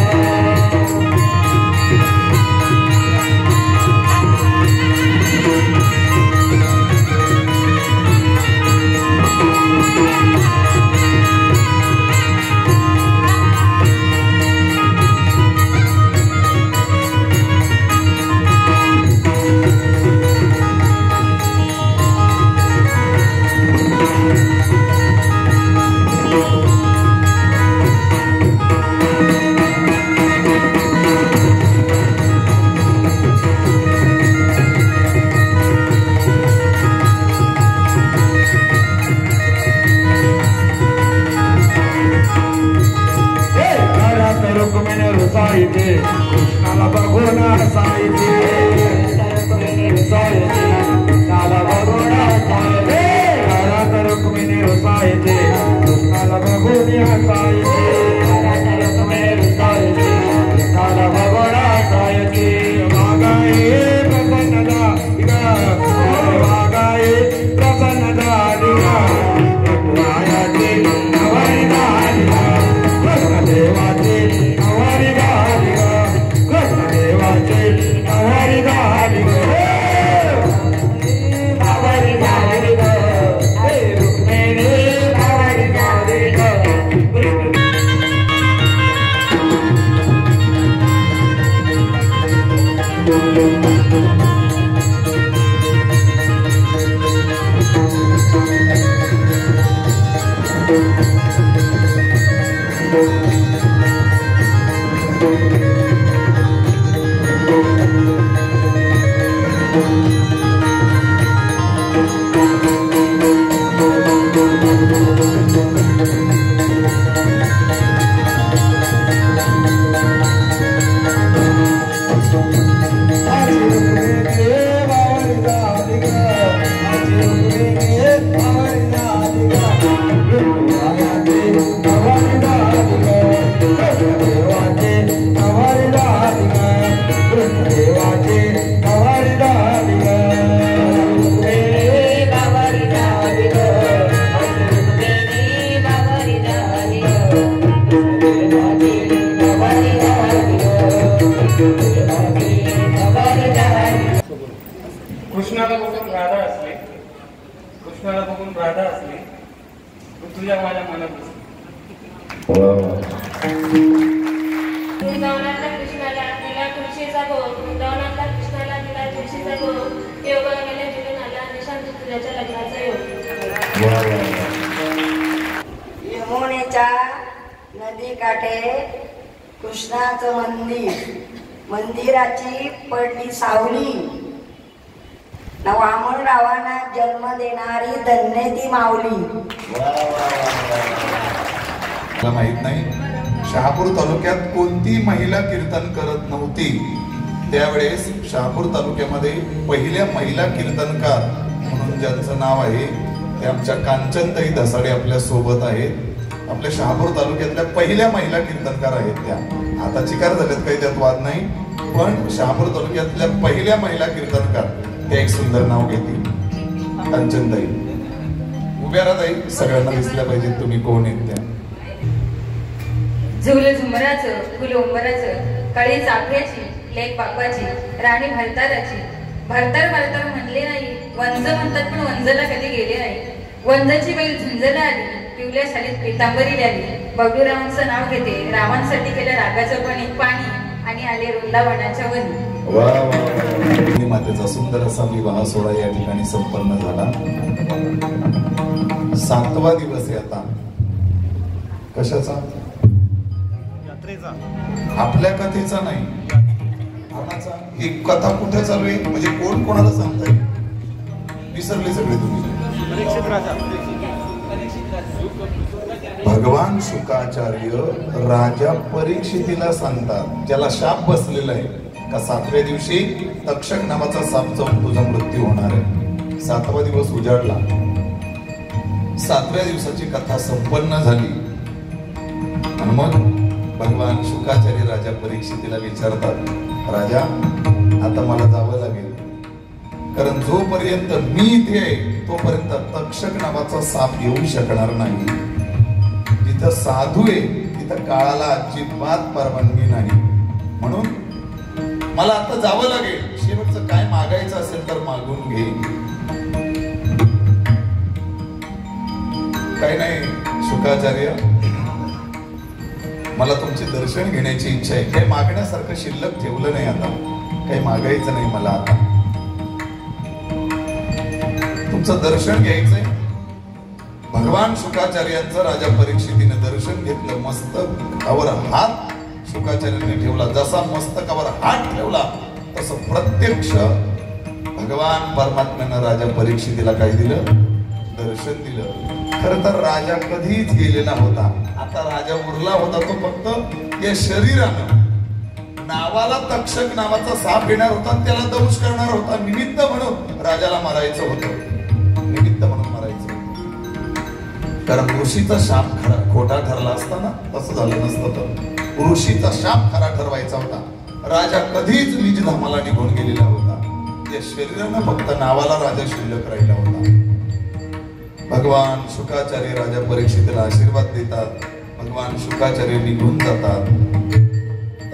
कृष्णाला बघून हसायचे कृष्णाला बघून हसायचे घरात रुक्मिणी रुसायचे कृष्णाला बघून हसायचे कृष्णाला बघून हसायचे वागाये प्रसन्न झाली वागाये प्रसन्न झाली रायाची नवरी झाली कृष्णदेवाची नवरी झाली कृष्णदेवाची नवरी झाली नवरी झाली रुक्मिणी नवरी झाली देवाचे नवरी झाली ग तुझ्या माझ्या मनात बसली. वृंदावनातल्या कृष्णाला दिला तुळशीचा भोग, वृंदावनातल्या कृष्णाला दिला तुळशीचा भोग, योग रंगाला जुळून आला निशांत तुझ्याच्या लग्नाचा योग. यमुनेच्या नदीकाठे कृष्णाचं मंदिर, मंदिराची पडली सावली, वामनरावांना जन्म देणारी धन्य ती माऊली. मला माहित नाही शहापूर तालुक्यात कोणती महिला कीर्तन करत नव्हती. त्यावेळेस शहापूर तालुक्यामध्ये पहिल्या महिला कीर्तनकार म्हणून ज्यांचं नाव आहे ते आमच्या कांचनताई धसाडे आपल्या सोबत आहेत. आपल्या शहापूर तालुक्यातल्या पहिल्या महिला कीर्तनकार आहेत त्या. आता चिकार झाल्यात काही त्यात वाद नाही, पण शहापूर तालुक्यातल्या पहिल्या महिला कीर्तनकार ते एक सुंदर नाव घेतील कांचनताई. उभ्या राहताई, सगळ्यांना दिसल्या पाहिजे तुम्ही कोण आहेत त्या. झुल झुमराचं फुल उंबराचं, कळी चाफ्याची लेक बापाची, राणी भरताराची. भरतार म्हणले नाही, वंज म्हणतात पण वंजला कधी गेले नाही. वंजाची बैल झुंजला आली, पिवल्या शालीत पितांबरी आली. बबलूरावांचं नाव घेते, रामांसाठी केलं रागाचं पाणी आणि आले वृंदावनाच्या वनी. मातेचा सुंदर असा विवाह सोहळा या ठिकाणी संपन्न झाला. 7वा दिवस आहे आता. कशाचा? आपल्या कथेचा नाही, कोणाचा? ही कथा कुठे चालू आहे म्हणजे कोण कोणाला सांगताय? विसरले सगळे तुम्ही. भगवान शुकाचार्य राजा परीक्षितीला सांगतात, ज्याला शाप बसलेला आहे का 7व्या दिवशी तक्षक नावाचा साप जाऊन तुझा मृत्यू होणार आहे. 7वा दिवस उजाडला. 7व्या दिवसाची कथा संपन्न झाली आणि मग भगवान शुकाचार्य राजा परीक्षितीला विचारतात, राजा आता मला जावं लागेल, कारण जोपर्यंत मी इथे आहे तोपर्यंत तक्षक नावाचा साप येऊ शकणार नाही. जिथं साधू आहे तिथं काळाला अजिबात परवानगी नाही. म्हणून मला आता जावं लागेल. शेवटचं काय मागायचं असेल तर मागून घे. काही नाही शुकाचार्य, मला तुमचे दर्शन घेण्याची इच्छा आहे. काही मागण्यासारखं शिल्लक ठेवलं नाही, आता काही मागायचं नाही मला. आता तुमचं दर्शन घ्यायचंय. भगवान शुकाचार्यांचं राजा परीक्षितीने दर्शन घेतलं. मस्तकावर हात शुकाचार्याने ठेवला. जसा मस्तकावर हात ठेवला तसं प्रत्यक्ष भगवान परमात्म्यानं राजा परीक्षितीला काय दिलं? दर्शन दिलं. खर तर राजा कधीच गेलेला होता. आता राजा उरला होता तो फक्त या शरीरानं. नावाला तक्षक नावाचा साप येणार होता, त्याला दंश करणार होता. निमित्त म्हणून राजाला मारायचं होतं. निमित्त म्हणून मारायचं. कारण ऋषीचा शाप खोटा ठरला असता ना, तसं झालं नसतं. तर ऋषीचा शाप खरा ठरवायचा होता. राजा कधीच निज धामाला निघून गेलेला होता. या शरीरानं फक्त नावाला राजा शिल्लक राहिला होता. भगवान शुकाचार्य राजा परीक्षितीला आशीर्वाद देतात. भगवान शुकाचार्य निघून जातात.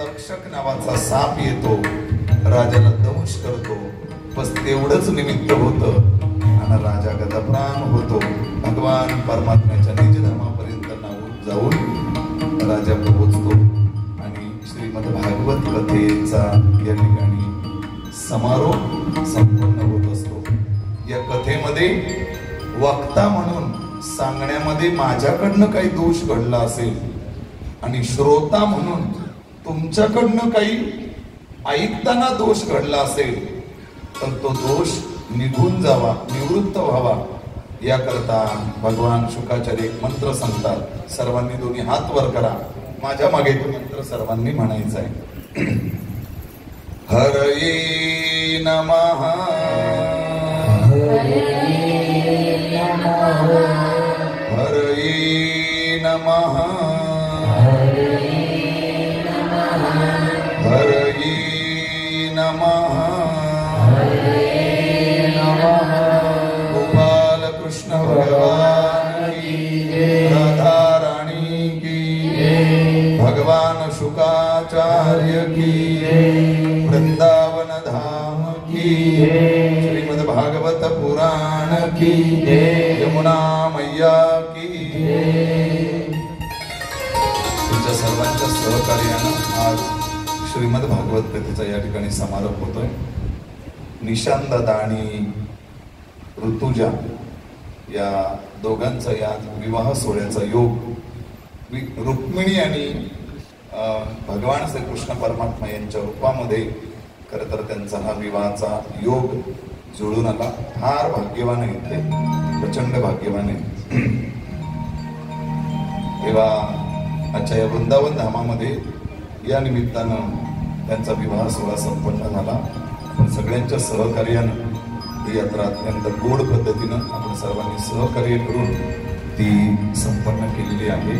तक्षक नावाचा साप येतो, राजाला दंश करतो. बस तेवढंच निमित्त होतं आणि राजा गतप्राण होतो. भगवान परमात्म्याच्या निजधामापर्यंत जाऊन राजा पोहोचतो आणि श्रीमद भागवत कथेचा या ठिकाणी समारोप संपन्न होत असतो. या कथेमध्ये वक्ता म्हणून सांगण्यामध्ये माझ्याकडनं काही दोष घडला असेल आणि श्रोता म्हणून तुमच्याकडनं काही ऐकताना दोष घडला असेल तर तो दोष निघून जावा, निवृत्त व्हावा याकरता भगवान शुकाचार्य एक मंत्र सांगतात. सर्वांनी दोन्ही हात वर करा. माझ्या मागे तो मंत्र सर्वांनी म्हणायचा आहे. हरये नमः. हरये नमः. हरये नमः. गोपाल कृष्ण भगवान की, राधा रानी की, भगवान शुकाचार्य की, वृंदावन धाम की, श्रीमद् भागवत पुराण की, यमुना मैया की. सर्वांच्या सहकार्यानं आज श्रीमद भागवत कथेचा या ठिकाणी समारोप होतोय. निशांत दादा आणि ऋतुजा या दोघांचा या विवाह सोहळ्याचा योग रुक्मिणी आणि भगवान श्रीकृष्ण परमात्मा यांच्या रूपामध्ये खरं तर त्यांचा हा विवाहाचा योग जुळून आला. फार भाग्यवान आहेत ते, प्रचंड भाग्यवान आहेत. तेव्हा आजच्या या वृंदावन धामामध्ये या निमित्तानं त्यांचा विवाह सोहळा संपन्न झाला. पण सगळ्यांच्या सहकार्यानं ही यात्रा अत्यंत गोड पद्धतीनं आपण सर्वांनी सहकार्य करून ती संपन्न केलेली आहे.